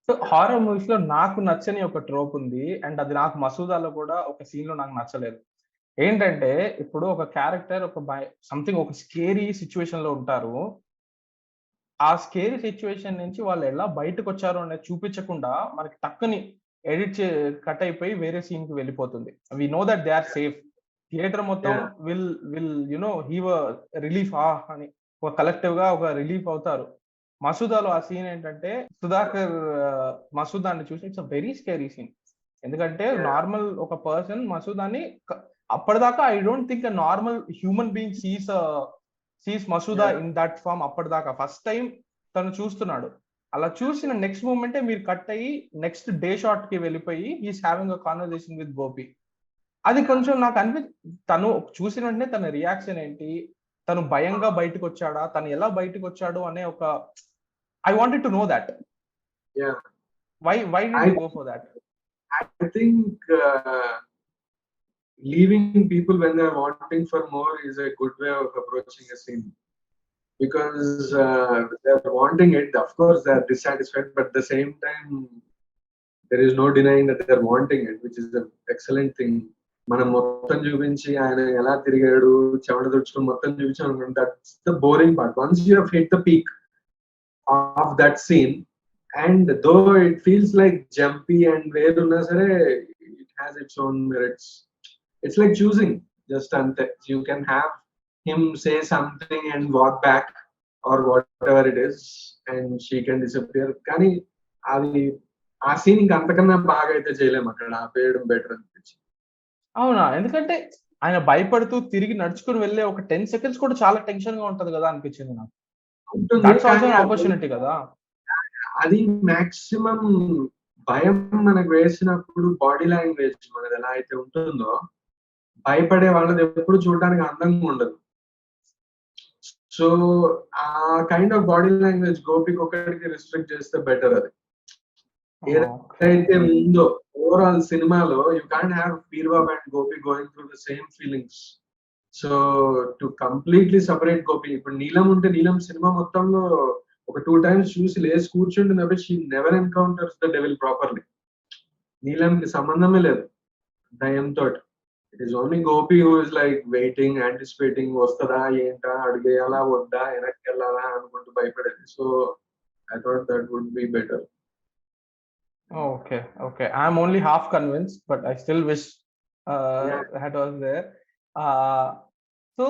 సో హారర్ మూవీస్ లో నాకు నచ్చని ఒక ట్రోప్ ఉంది, అండ్ అది నాకు మసూదాలో కూడా ఒక సీన్ లో నాకు నచ్చలేదు. ఏంటంటే, ఇప్పుడు ఒక క్యారెక్టర్ ఒక స్కేరీ సిచ్యువేషన్ లో ఉంటారు. ఆ స్కేరీ సిచ్యువేషన్ నుంచి వాళ్ళు ఎలా బయటకు వచ్చారు అనేది చూపించకుండా మనకి టక్కుని ఎడిట్ కట్ అయిపోయి వేరే సీన్ కి వెళ్ళిపోతుంది. We know that they are safe, theatre మొత్తం Yeah. విల్ హీవ్ రిలీఫ్ అని ఒక కలెక్టివ్ గా ఒక రిలీఫ్ అవుతారు. మసూదాలో ఆ సీన్ ఏంటంటే సుధాకర్ మసూదాన్ని చూసి it's a very scary scene. ఎందుకంటే Yeah. నార్మల్ ఒక పర్సన్ మసూదాన్ని అప్పటిదాకా I don't think a normal human being sees Masooda Yeah. In that form. అప్పటిదాకా ఫస్ట్ టైం తను చూస్తున్నాడు. అలా చూసిన నెక్స్ట్ మూమెంటే మీరు కట్ అయ్యి నెక్స్ట్ డే షాట్ కి వెళ్ళిపోయి he's having a conversation with Gopi. అది కొంచెం నాకు తను చూసిన వెంటనే తన రియాక్షన్ ఏంటి, తను భయంగా బయటకు వచ్చాడా, తను ఎలా బయటకు వచ్చాడు అనే ఒక I wanted to know that. Yeah. Why did you go for that? I think leaving people when they're wanting for more is a good way of approaching a scene, because they're wanting it. Of course, they're dissatisfied, but at the same time, there is no denying that they're wanting it, which is an excellent thing. మనం మొత్తం చూపించి ఆయన ఎలా తిరిగాడు చెమట తుడుచుకుని మొత్తం చూపించాం, that's the boring part. Once you have hit the peak of that scene, and though it feels like jumpy and వేరున్నా సరే, it has its own merits. It's like choosing just ante. You can have him say something and walk back or whatever it is, and she can disappear. కానీ అది ఆ scene ఇంకా అంతకన్నా బాగా అయితే చేయలేము, అక్కడ ఆపేయడం బెటర్ అనిపించింది. అవునా? ఎందుకంటే ఆయన భయపడుతూ తిరిగి నడుచుకుని వెళ్ళే ఒక 10 సెకండ్స్ కూడా చాలా టెన్షన్ గా ఉంటది కదా అనిపించింది నాకు. ఉంటుంది దట్స్ ఆల్సో కానీ ఎన్ ఆపర్చునిటీ కదా. అది మాక్సిమం భయం మనకు వేసినప్పుడు బాడీ లాంగ్వేజ్ మనది ఎలా అయితే ఉంటుందో, భయపడే వాళ్ళది ఎప్పుడు చూడడానికి అందంగా ఉండదు. సో ఆ కైండ్ ఆఫ్ బాడీ లాంగ్వేజ్ గోపికి ఒక్కడికి రిస్ట్రిక్ట్ చేస్తే బెటర్. అది ఏదైతే ఉందో ఓవరాల్ సినిమాలో you can't have Veerbabu and Gopi going through the same feelings. So to completely separate Gopi, ఇప్పుడు నీలం ఉంటే నీలం సినిమా మొత్తంలో ఒక 2 times చూసి లేసి కూర్చుంటుంది తప్ప she never encounters the devil properly. నీలంకి సంబంధమే లేదు దయంతో. It is only Gopi who is like waiting, anticipating, వస్తదా ఏంటా, అడిగేయాలా వద్దా, వెనక్కి వెళ్ళాలా అనుకుంటూ భయపడేది. So I thought that would be better. Okay. I'm only half convinced, but I still wish Yeah. that was there. So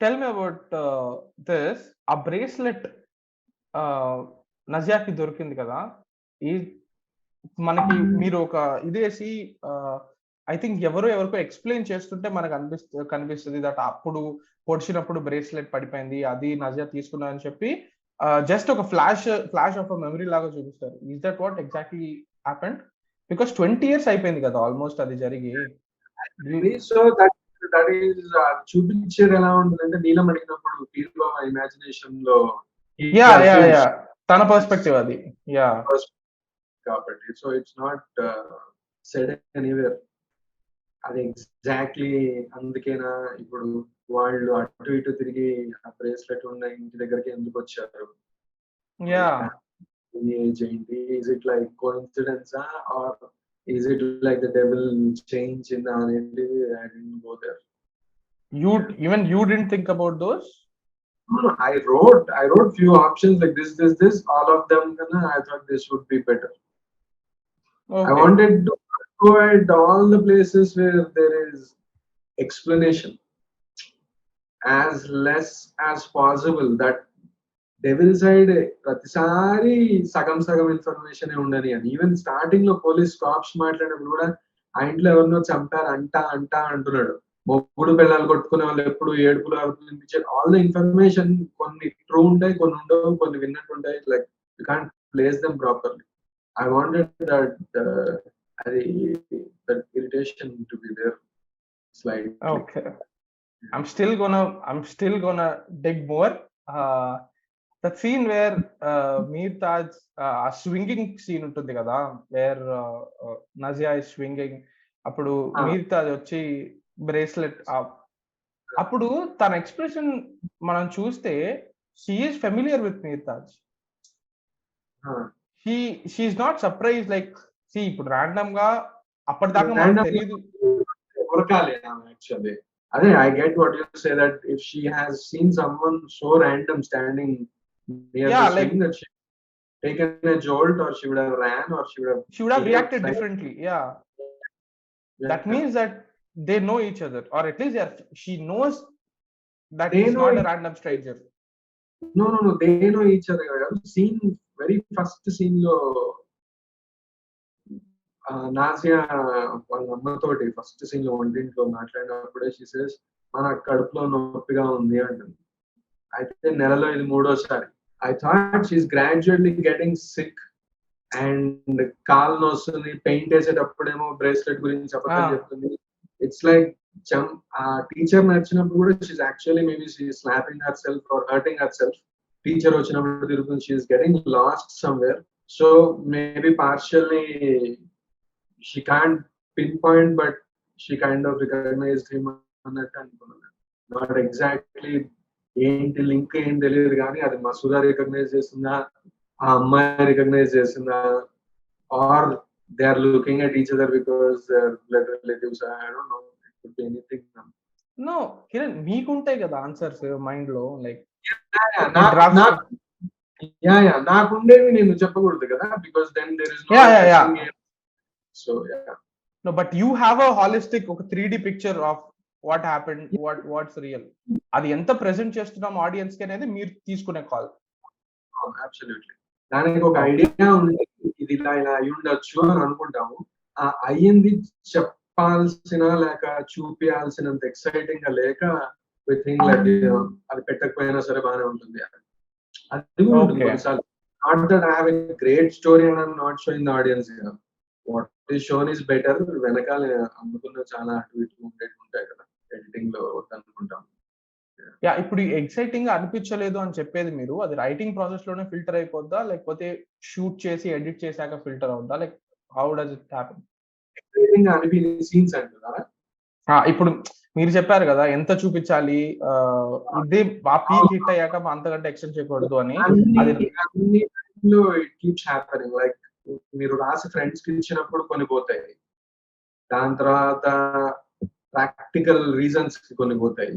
tell me about this. A bracelet నజియాకి దొరికింది కదా. ఈ మనకి మీరు ఒక ఇదేసి ఐ థింక్ ఎవరికో ఎక్స్ప్లెయిన్ చేస్తుంటే మనకు కనిపిస్తుంది దట్ అప్పుడు పొడిచినప్పుడు బ్రేస్లెట్ పడిపోయింది, అది నజియా తీసుకున్నా అని చెప్పి జస్ట్ ఒక ఫ్లాష్ ఆఫ్ మెమరీ లాగా చూపిస్తారు. Is that what exactly happened? Because 20 years అయిపోయింది కదా ఆల్మోస్ట్ అది జరిగి. సో దట్ ఈస్ చూపించేది ఎలా ఉంటుందంటే, నీలం అడిగినప్పుడు తీరులో ఇమాజినేషన్ లో తన పర్స్పెక్టివ్ అది కాబట్టి. So it's not said anywhere. అది ఎగ్జాక్ట్లీ అందుకేనా ఇప్పుడు వాళ్ళు అటు ఇటు తిరిగి ఆ బ్రేస్లెట్ ఉన్న ఇంటి దగ్గరికి ఎందుకు వచ్చారు, ఏజ్ ఏంటి, ఈజ్ ఇట్ లైక్ కోఇన్సిడెన్సా or is it like the devil change in అనేది. I didn't go there. You didn't think about those? No, I wrote few options like this. All of them, I thought this would be better. Okay. I wanted to avoid all the places where there is explanation as less as possible. That devil side pratisari sagam information e undani. And even starting lo police cops మాట్లాడినప్పుడు కూడా ఆ ఇంట్లో ఎవరినో చంపారు అంటా అంటున్నాడు. మొగుడు పిల్లలు కొట్టుకునే వాళ్ళు ఎప్పుడు ఏడుపులు వినిపించారు. ఆల్ ద ఇన్ఫర్మేషన్ కొన్ని ట్రూ ఉంటాయి, కొన్ని ఉండవు, కొన్ని విన్నట్టు ఉంటాయి. Like you can't place them properly. I wanted that irritation to be there slightly. Okay. I'm still gonna dig more. That scene where Meertaj a swinging scene ఉంటుంది కదా, where Nazia is swinging. అప్పుడు Meertaj వచ్చి bracelet అప్పుడు తన expression మనం చూస్తే she is familiar with Meertaj. She's not surprised like see ఇప్పుడు random గా అప్పటిదాకా మనకు తెలియదు. Actually I get what you say, that if she has seen someone so random standing near the swing, that she taken a jolt or she would have ran or she would have reacted differently. That means that they know each other, or at least she knows that They he's know not a random stranger. No, they know each other కాదు. Scene very first scene లో nausea వాళ్ళ అమ్మతోటి first scene లో వంటింట్లో మాట్లాడినప్పుడే she says మన కడుపులో నొప్పిగా ఉంది అంటుంది. అయితే నెలలో ఇది 3వ సారి. I thought she's gradually getting sick and కాలు నొస్తుంది, పెయింట్ వేసేటప్పుడేమో బ్రేస్లెట్ గురించి అబద్ధం చెప్తుంది. ఇట్స్ లైక్ ఆ టీచర్ నచ్చినప్పుడు కూడా she's actually maybe she slapping herself or hurting herself. Teacher వచ్చినప్పుడు తిరుగుతుంది, she's getting lost somewhere. So maybe partially she can't pinpoint, but she kind of recognized him అన్నట్టు అనుకున్నాను. Not exactly ఏంటి link ఏం తెలియదు కానీ అది Masooda recognise చేస్తుందా, ఆ అమ్మాయి రికగ్నైజ్ చేస్తుందా, or they are looking at each other because they are blood relatives. I don't know, it could be anything. No Kiran, మీకుంటాయి కదా ఆన్సర్స్ మైండ్ లో, లైక్ నాకుండేవి నేను చెప్పకూడదు కదా, because then there is no. So yeah. No, but you have a holistic, ఒక 3D picture of what happened, what's real. అది ఎంత ప్రెజెంట్ చేస్తున్నాం ఆడియన్స్ కి అనేది మీరు తీసుకునే కాల్. Absolutely. దానికి ఒక ఐడియా ఉంది, ఇది ఇలా అయి ఉండొచ్చు అని అనుకుంటాము. ఆ అయ్యింది చెప్పాల్సిన లేక చూపించాల్సినంత ఎక్సైటింగ్ గా లేక we think like అది పెట్టకపోయినా సరే బాగానే ఉంటుంది. అది ఉంటుంది కొన్నిసార్లు. Not that I have a great story and I'm not showing the audience here. What is shown is better. వెనకాల అనుకున్న చాలా అటు ఇటు ఉంటాయి కదా ఎడిటింగ్ లో అనుకుంటాం. యా, ఇప్పుడు ఎక్సైటింగ్ గా అనిపించలేదు అని చెప్పేది మీరు, అది రైటింగ్ ప్రాసెస్ లోనే ఫిల్టర్ అయిపోద్దా, లేకపోతే షూట్ చేసి ఎడిట్ చేశాక ఫిల్టర్ అవుద్దా, like how does it happen? Exciting గా అనిపించే సీన్స్ అంటున్నారా? ఇప్పుడు మీరు చెప్పారు కదా ఎంత చూపించాలి, ఇది ఆ పీక్ హిట్ అయ్యాక అంతకంటే ఎక్స్టెండ్ చేయకూడదు అని. అది ఇట్ కీప్స్ హ్యాపెనింగ్. లైక్ మీరు రాసి ఫ్రెండ్స్ కి ఇచ్చినప్పుడు కొన్ని పోతాయి, దాని తర్వాత ప్రాక్టికల్ రీజన్స్ కి కొన్ని పోతాయి.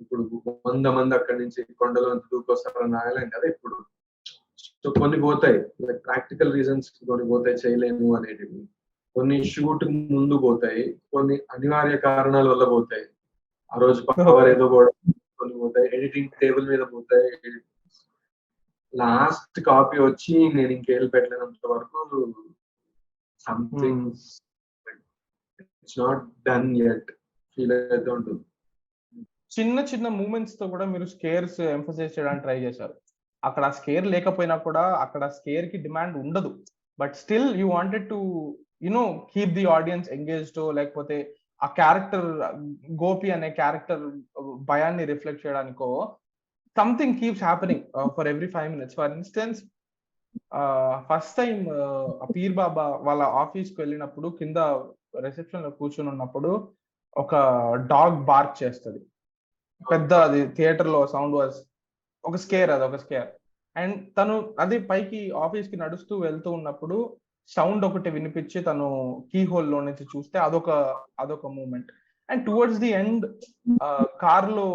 ఇప్పుడు 100 మంది అక్కడి నుంచి కొండలో దూకొస్తారని రాయలేం కదా ఇప్పుడు. సో కొన్ని పోతాయి, లైక్ ప్రాక్టికల్ రీజన్స్ కి కొన్ని పోతాయి, చేయలేము అనేటివి. కొన్ని షూట్ ముందు పోతాయి, కొన్ని అనివార్య కారణాల వల్ల పోతాయి. ఆ రోజు పవర్ ఏదో కూడా కొన్ని పోతాయి, ఎడిటింగ్ టేబుల్ మీద పోతాయి. లాస్ట్ కాపీ వచ్చి నేను ఇంకేళ్ళు పెట్టలేనంత వరకు something it's not done yet feel అయితే ఉంటుంది. చిన్న చిన్న మూమెంట్స్ తో కూడా మీరు స్కేర్స్ ఎంఫసైజ్ చేయడానికి ట్రై చేశారు. అక్కడ స్కేర్ లేకపోయినా కూడా అక్కడ స్కేర్ కి డిమాండ్ ఉండదు, but still you wanted to keep the audience engaged, లేకపోతే ఆ క్యారెక్టర్ గోపి అనే క్యారెక్టర్ భయాన్ని రిఫ్లెక్ట్ చేయడానికో something keeps happening for every 5 minutes. For instance, first time appear Baba వాళ్ళ ఆఫీస్ కి వెళ్ళినప్పుడు కింద రిసెప్షన్ లో కూర్చొని ఉన్నప్పుడు ఒక డాగ్ బార్క్ చేస్తుంది పెద్ద, అది థియేటర్ లో సౌండ్ వాజ్ ఒక స్కేర్, అది ఒక స్కేర్. అండ్ తను అది పైకి ఆఫీస్ కి నడుస్తూ వెళ్తూ ఉన్నప్పుడు సౌండ్ ఒకటి వినిపించి తను కీ హోల్ లో నుంచి చూస్తే అదొక moment. And towards the end car లో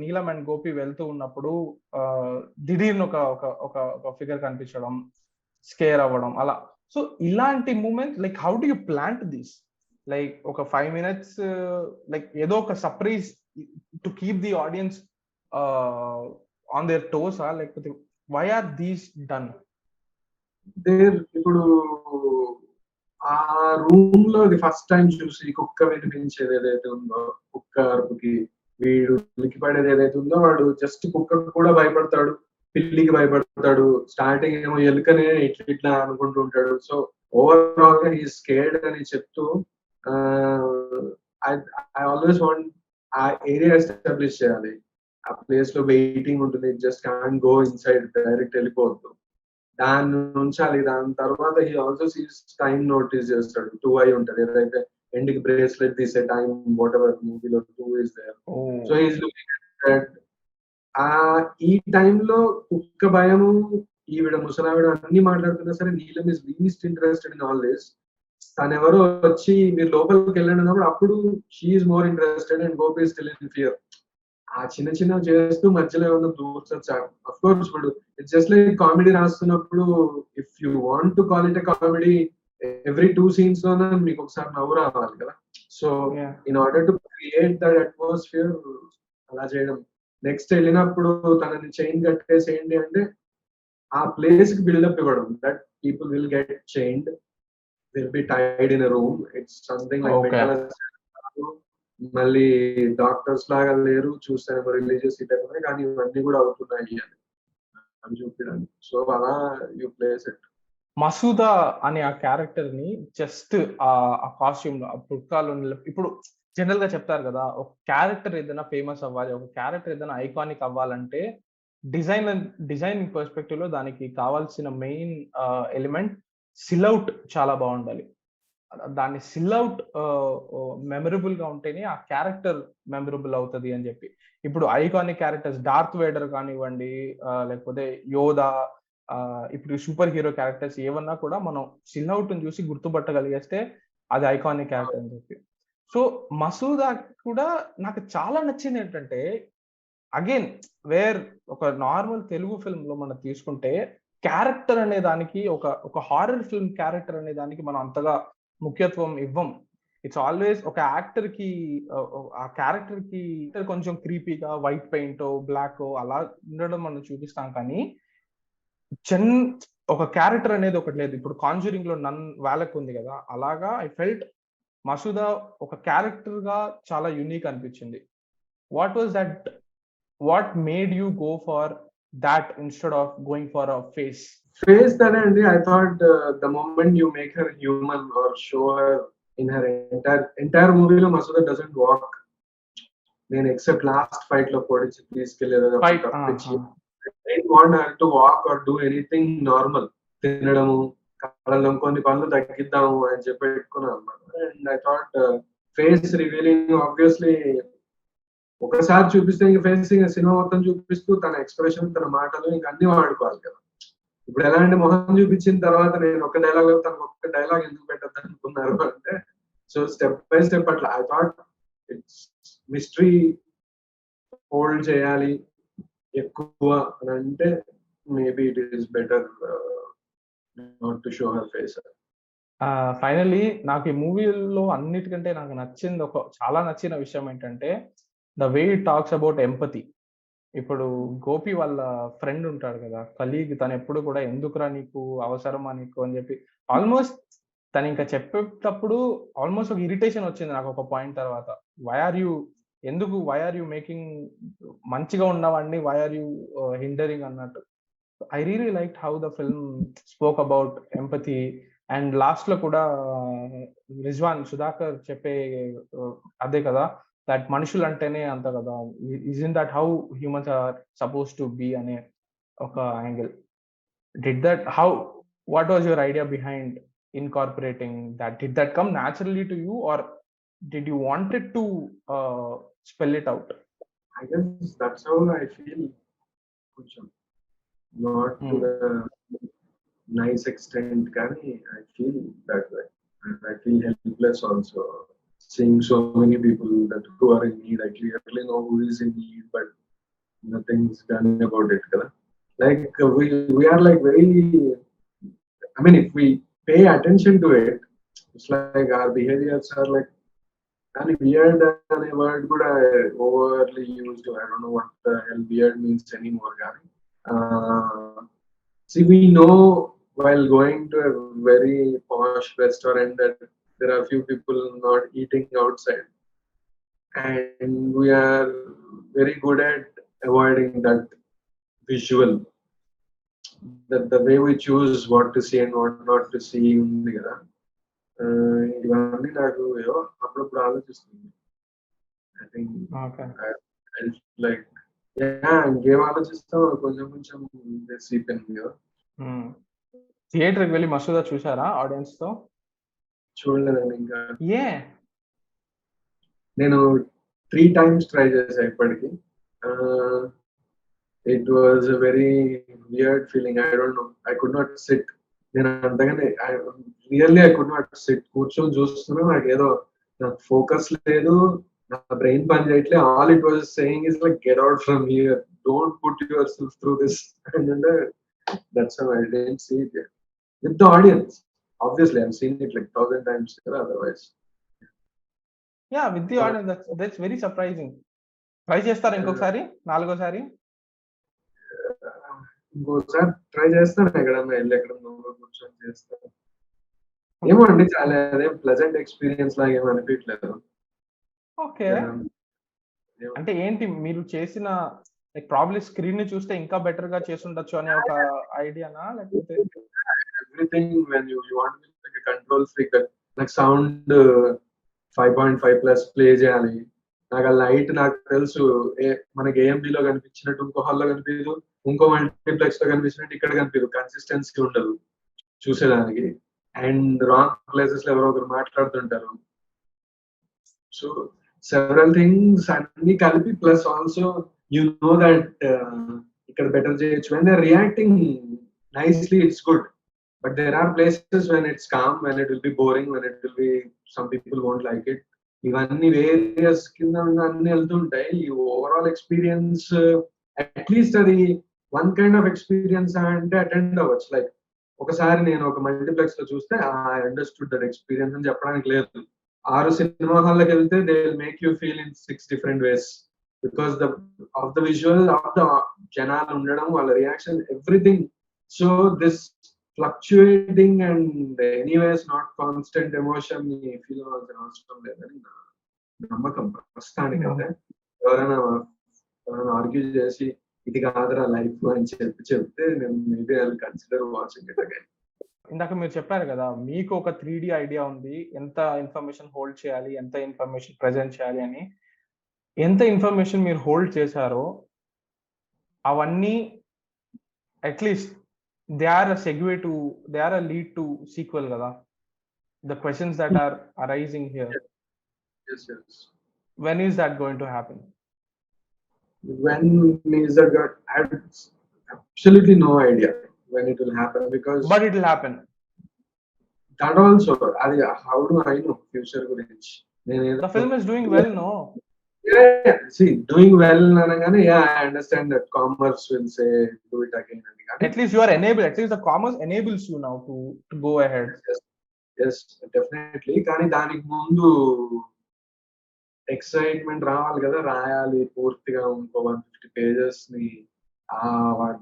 నీలం అండ్ గోపి వెళ్తూ ఉన్నప్పుడు దిఢీర్ను ఒక ఫిగర్ కనిపించడం, స్కేర్ అవ్వడం, అలా. సో ఇలాంటి moment, like how do you plant this? Like ఒక 5 minutes లైక్ ఏదో ఒక surprise to keep the audience on their toes, లేకపోతే వై ఆర్ దీస్ డన్? ఇప్పుడు ఆ రూమ్ లో ఫస్ట్ టైం చూసి కుక్క వినిపించేది ఏదైతే ఉందో, కుక్క అరుపుకి వీడు ఉలికిపడేది ఏదైతే ఉందో, వాడు జస్ట్ కుక్కకు కూడా భయపడతాడు, పిల్లికి భయపడతాడు. స్టార్టింగ్ ఏమో ఎలుకనే ఇట్లా అనుకుంటూ ఉంటాడు. సో ఓవరాల్ గా హీ స్కేర్డ్ అని చెప్తూ ఐ ఆల్వేస్ వాంట్ ఆ ఏరియా ఎస్టాబ్లిష్ చేయాలి. ఆ ప్లేస్ లో వెయిటింగ్ ఉంటుంది, just can't go inside, direct వెళ్ళిపోవద్దు, దాన్ని ఉంచాలి. దాని తర్వాత he also sees time notice చేస్తాడు. 2 అయి ఉంటది, ఏదైతే ఎండ్ కి బ్రేస్లెట్ తీసే టైం వాట్ ఎవర్ మూవీలో 2 is there. So he's looking at that. ఈ టైంలో కుక్క భయము, ఈవిడ ముసలావిడ అన్ని మాట్లాడుతున్నా సరే Neelam is least interested in all this. తను ఎవరో వచ్చి మీరు లోపలికి వెళ్ళినప్పుడు అప్పుడు she's more interested and Gopi is still in fear. ఆ చిన్న చిన్న చేస్తూ మధ్యలో ఏమన్నా దూర్చొచ్చు. అఫ్ కోర్స్ ఇప్పుడు ఇట్స్ జస్ట్ లైక్ కామెడీ రాస్తున్నప్పుడు if you want to call it a comedy every 2 scenes లోనే మీకు ఒకసారి నవ్వు రావాలి కదా. So Yeah. In order to create that atmosphere అలా చేయడం. నెక్స్ట్ వెళ్ళినప్పుడు తనని చైన్ కట్టేసేయండి అంటే ఆ ప్లేస్ కి బిల్డప్ ఇవ్వడం, that people will get chained, will be tied in room. It's something like Okay. మళ్ళీ డాక్టర్స్ లాగా లేరు, చూస్తే రిలీజియస్ టైప్ కానీ ఇవన్నీ కూడా అవుతున్నాయి అని చూపించడానికి. సో అలా యూ ప్లేస్ ఇట్. మసూదా అనే ఆ క్యారెక్టర్ ని జస్ట్ ఆ కాస్ట్యూమ్ లో ఆ పుట్కాలు ఇప్పుడు జనరల్ గా చెప్తారు కదా, ఒక క్యారెక్టర్ ఏదైనా ఫేమస్ అవ్వాలి, ఒక క్యారెక్టర్ ఏదైనా ఐకానిక్ అవ్వాలంటే డిజైనింగ్ పర్స్పెక్టివ్ లో దానికి కావాల్సిన మెయిన్ ఎలిమెంట్ సిల్అవుట్ చాలా బాగుండాలి. దాన్ని సిల్అవుట్ మెమరబుల్ గా ఉంటేనే ఆ క్యారెక్టర్ మెమరబుల్ అవుతుంది అని చెప్పి. ఇప్పుడు ఐకానిక్ క్యారెక్టర్స్ డార్త్ వేడర్ కానివ్వండి, లేకపోతే యోదా, ఇప్పుడు సూపర్ హీరో క్యారెక్టర్స్ ఏమన్నా కూడా మనం సిల్అవుట్ ని చూసి గుర్తుపట్టగలిగేస్తే అది ఐకానిక్ క్యారెక్టర్ అని చెప్పి. సో మసూదా కూడా నాకు చాలా నచ్చింది ఏంటంటే, అగైన్ వేర్ ఒక నార్మల్ తెలుగు ఫిల్మ్ లో మనం తీసుకుంటే క్యారెక్టర్ అనే దానికి ఒక హారర్ ఫిల్మ్ క్యారెక్టర్ అనే దానికి మనం అంతగా ముఖ్యత్వం ఇవ్వం. ఇట్స్ ఆల్వేస్ ఒక యాక్టర్ కి ఆ క్యారెక్టర్ కి కొంచెం క్రీపీగా వైట్ పెయింట్ బ్లాక్ అలా ఉండడం మనం చూపిస్తాం, కానీ ఒక క్యారెక్టర్ అనేది ఒకటి లేదు. ఇప్పుడు కాంజూరింగ్ లో నన్ వాలక్ ఉంది కదా, అలాగా ఐ ఫెల్ట్ మసూదా ఒక క్యారెక్టర్ గా చాలా యూనిక్ అనిపించింది. What was that, what made you go for that instead of going for a face? తనే అండి. I thought the moment you make her human or show her in her entire మూవీలో Masooda doesn't walk. నేను except last fight లో పొడిచి తీసుకెళ్లేదో తప్పించి want her to walk or do anything normal. తినడము, కళ్ళం కొన్ని పనులు తగ్గిద్దాము అని చెప్పి పెట్టుకున్నాను అనమాట. And I thought face revealing obviously ఒకసారి చూపిస్తే ఇంక ఫేస్ ఇంకా సినిమా మొత్తం చూపిస్తూ తన ఎక్స్ప్రెషన్, తన మాటలు ఇంకా అన్ని వాడుకోవాలి కదా. ఇప్పుడు ఎలా అంటే మొహం చూపించిన తర్వాత నేను ఒక డైలాగ్ తనకు ఒక్క డైలాగ్ ఎందుకు పెట్టద్దు అనుకున్నారు అంటే, సో స్టెప్ బై స్టెప్ అట్లా I thought it's mystery hold చేయాలి ఎక్కువ అని అంటే maybe it is better not to show her face. Finally నాకు ఈ మూవీలో అన్నిటికంటే నాకు నచ్చింది, చాలా నచ్చిన విషయం ఏంటంటే the way it talks about empathy. ఇప్పుడు గోపి వాళ్ళ ఫ్రెండ్ ఉంటాడు కదా, కలీగ్, తను ఎప్పుడు కూడా ఎందుకురా నీకు, అవసరమా నీకు అని చెప్పి ఆల్మోస్ట్ తను ఇంకా చెప్పేటప్పుడు ఆల్మోస్ట్ ఒక ఇరిటేషన్ వచ్చింది నాకు ఒక పాయింట్ తర్వాత. వై ఆర్ యూ మేకింగ్ మంచిగా ఉన్నవాడిని, వై ఆర్ యూ హిండరింగ్ అన్నట్టు. I really like how the film spoke about empathy. And last లో కూడా రిజ్వాన్ సుధాకర్ చెప్పే అదే కదా, దట్ మనుషులు అంటేనే అంత కదా, isn't that how humans are suppose to be అనే ఒక angle. Did that how, what was your idea behind incorporating that? Did that come naturally to you or did you wanted to spell it out? I guess that's how I feel. Not to the nice extent, Kani. I feel that way. And I feel helpless also. Seeing so many people that who are in need, I clearly know who is in need, but nothing's done about it. Like we are like very. I mean, if we pay attention to it, it's like our behaviors are like. And weird and a word could overly used. I don't know what the hell weird means anymore. See, we know while going to a very posh restaurant that there are few people not eating outside, and we are very good at avoiding that visual. That the way we choose what to see and what not to see. ఇవన్నీ నాకు ఏదో అప్పుడప్పుడు ఆలోచిస్తుంది. I think like ఇంకేం ఆలోచిస్తాం, కొంచెం అయిపోయింది కదా. థియేటర్కి వెళ్ళి మసూదా చూసారా ఆడియన్స్ తో? చూడలేదండి ఇంకా. నేను 3 times ట్రై చేసా ఇప్పటికి. It was a very weird feeling. I don't know, I could not sit. నేను అంతగానే really I could not sit. కూర్చొని చూస్తున్నా, నాకేదో నాకు ఫోకస్ లేదు, నా బ్రెయిన్ పని చేయట్లేదు. All it was saying is like get out from here, don't put yourself through this. And that's how I didn't see it with the audience. obviously I've seen it like 1,000 times otherwise. Yeah with the audience that's very surprising. Try చేస్తారు ఇంకొకసారి, నాలుగోసారి? ఇంకోసారి try చేస్తాను, ఎక్కడన్నా వెళ్ళి ఎక్కడన్నా కూర్చొని చేస్తాను. ఏమో అండి, చాలా అదే ప్లెజెంట్ ఎక్స్పీరియన్స్ లాగా ఏమీ అనిపించలేదు. ఓకే. అంటే ఏంటి మీరు చేసిన లైక్ ప్రాబబ్లీ స్క్రీన్ ని చూస్తే ఇంకా బెటర్ గా చేసుండొచ్చు అనే ఒక ఐడియానా, లేకపోతే everything when you want to be like control freak, నాకు సౌండ్ 5.5 ప్లస్ ప్లే చేయాలి, నాకు ఆ లైట్ నాకు తెలుసు మనకి ఏఎంబి లో కనిపించినట్టు ఇంకో హాల్లో కనిపించదు, ఇంకో మల్టీప్లెక్స్ లో కనిపించినట్టు ఇక్కడ కనిపించదు, కన్సిస్టెన్సీ ఉండదు చూసేదానికి. అండ్ రాంగ్ ప్లేసెస్ లో ఎవరో ఒకరు మాట్లాడుతుంటారు. సో సెవరల్ థింగ్స్ అన్ని కలిపి, plus also you know that ఇక్కడ బెటర్ చేయొచ్చు. When they reacting nicely it's good, but there are places when it's calm, when it will be boring, when it will be some people won't like it. ఇవన్నీ various కింద అన్ని వెళ్తుంటాయి. ఈ overall experience at least అది one kind of experience అంటే attend అవ్వచ్చు. Like ఒకసారి నేను ఒక మల్టీప్లెక్స్ లో చూస్తే ఐ అండర్స్టూడ్ దట్ ఎక్స్పీరియన్స్ అని చెప్పడానికి లేదు. 6 సినిమా హాల్లోకి వెళ్తే they will make you feel in 6 different ways because of the visual, of the జనాలు ఉండడం, వాళ్ళ reaction, everything. So this fluctuating and anyways not constant emotion ని ఫీల్ అవ్వాల్సిన అవసరం లేదని నా నమ్మకం ప్రస్తుతానికి. అయితే ఎవరైనా ఆర్గ్యూ చేసి ఇది కాదురా లైఫ్ అని చెప్తే నేను maybe I will consider watching it again. ఇందాక మీరు చెప్పారు కదా, మీకు ఒక 3D ఐడియా ఉంది, ఎంత ఇన్ఫర్మేషన్ హోల్డ్ చేయాలి, ఎంత ఇన్ఫర్మేషన్ ప్రెజెంట్ చేయాలి అని. ఎంత ఇన్ఫర్మేషన్ మీరు హోల్డ్ చేశారో అవన్నీ at least they are a segue to, they are a lead to sequel kada, the questions that are arising here. Yes, yes. When is that going to happen? When is that going? I have absolutely no idea when it will happen, because but it will happen. That also, how do I know future gurinchi? The film is doing well, no? Yeah, see, doing well anagane, yeah, I understand that commerce will say do it again and again. At least you are enabled, at least the commerce enables you now to go ahead. Yes, definitely. కానీ దానికి ముందు excitement రావాలి కదా, రాయాలి పూర్తిగా ఇంకో 150 pages ని,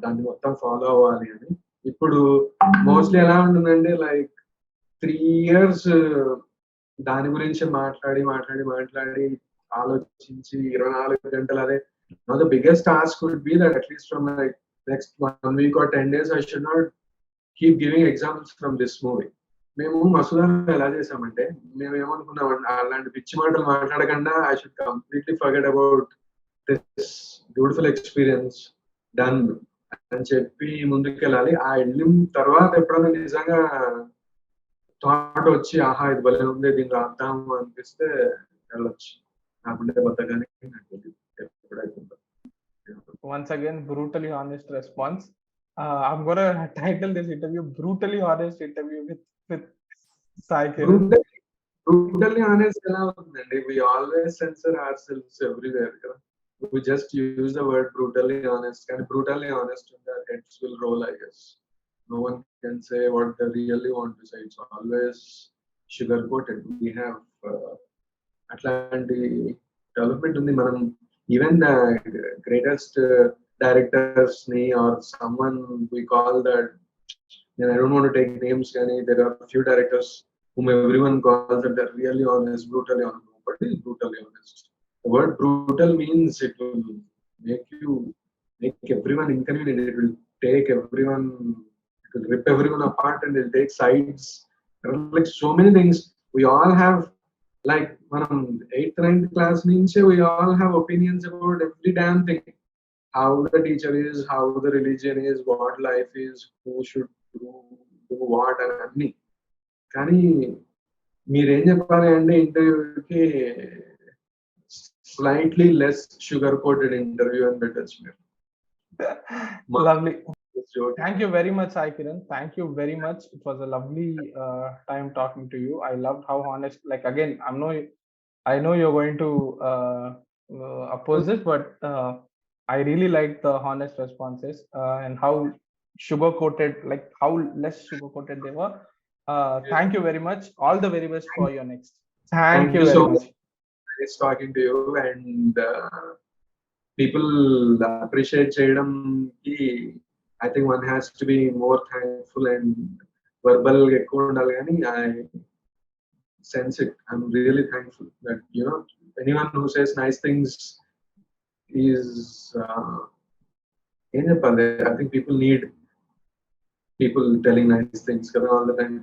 దాన్ని మొత్తం ఫాలో అవ్వాలి అని. ఇప్పుడు మోస్ట్లీ ఎలా ఉంటుందంటే లైక్ 3 years దాని గురించి మాట్లాడి మాట్లాడి మాట్లాడి ఆలోచించి 24 గంటలు అదే. Now the biggest task would be that at least from like next 1 week or 10 days I should not keep giving examples from this movie. మేము మసూదాలో ఎలా చేసామంటే, మేము ఏమనుకున్నాం, అలాంటి పిచ్చి మాటలు మాట్లాడకుండా I should completely forget about this beautiful experience done అని చెప్పి ముందుకు వెళ్ళాలి. ఆ వెళ్ళిన తర్వాత ఎప్పుడైనా నిజంగా థాట్ వచ్చి ఆహా ఇది భలే ఉంది, దీన్ని రాద్దాము అనిపిస్తే వెళ్ళొచ్చు. నాకుండే బద్దగానే ఎప్పుడైతే. Once again, brutally honest response. I'm gonna title this interview "Brutally Honest Interview with Sai Kiran." Brutally honest ఎలా ఉంటుందండి? We always censor ourselves everywhere. We just use the word brutally honest. Can brutally honest in their heads will roll, I guess. No one can say what they really want to say. It's always sugar coated. We have అట్లాంటి development ఉంది. మనం even the greatest directors ని or someone we call that, I don't want to take names, కానీ there are few directors whom everyone calls that they're really honest, brutally honest. Nobody is brutally honest. The word brutal means it will make everyone inconvenient. It will take everyone, it will rip everyone apart, and it will take sides. There are like so many things. We all have, like మనం 8th 9th class నుంచే we all have opinions about every damn thing. How the teacher is, how the religion is, what life is, who should do what and అన్ని. కానీ మీరేం చెప్పాలి అంటే ఇంటర్వ్యూకి slightly less sugar coated interview అని పెట్టచ్చు మీరు. Lovely. Thank you very much, Sai Kiran. Thank you very much. It was a lovely time talking to you. I loved how honest, like again, I know you're going to oppose this, but I really liked the honest responses and how sugar coated, like how less sugar coated they were. Thank you very much. All the very best for your next. Thank Thank you you very so much. nice talking to you, and people appreciate చేయడం కి I think one has to be more thankful and verbal ఎక్కువ ఉండాలి కానీ I sense it. I'm really thankful that anyone who says nice things is ఏం చెప్పాలి, I think people need people telling nice things kada all the time.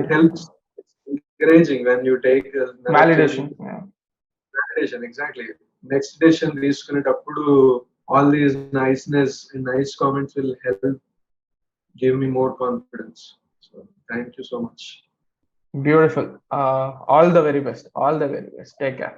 It helps. It's encouraging when you take another Validation. journey. Yeah. Validation, exactly. Next decision తీసుకునేటప్పుడు all these niceness and nice comments will help give me more confidence. So thank you so much. Beautiful. All the very best. All the very best. Take care.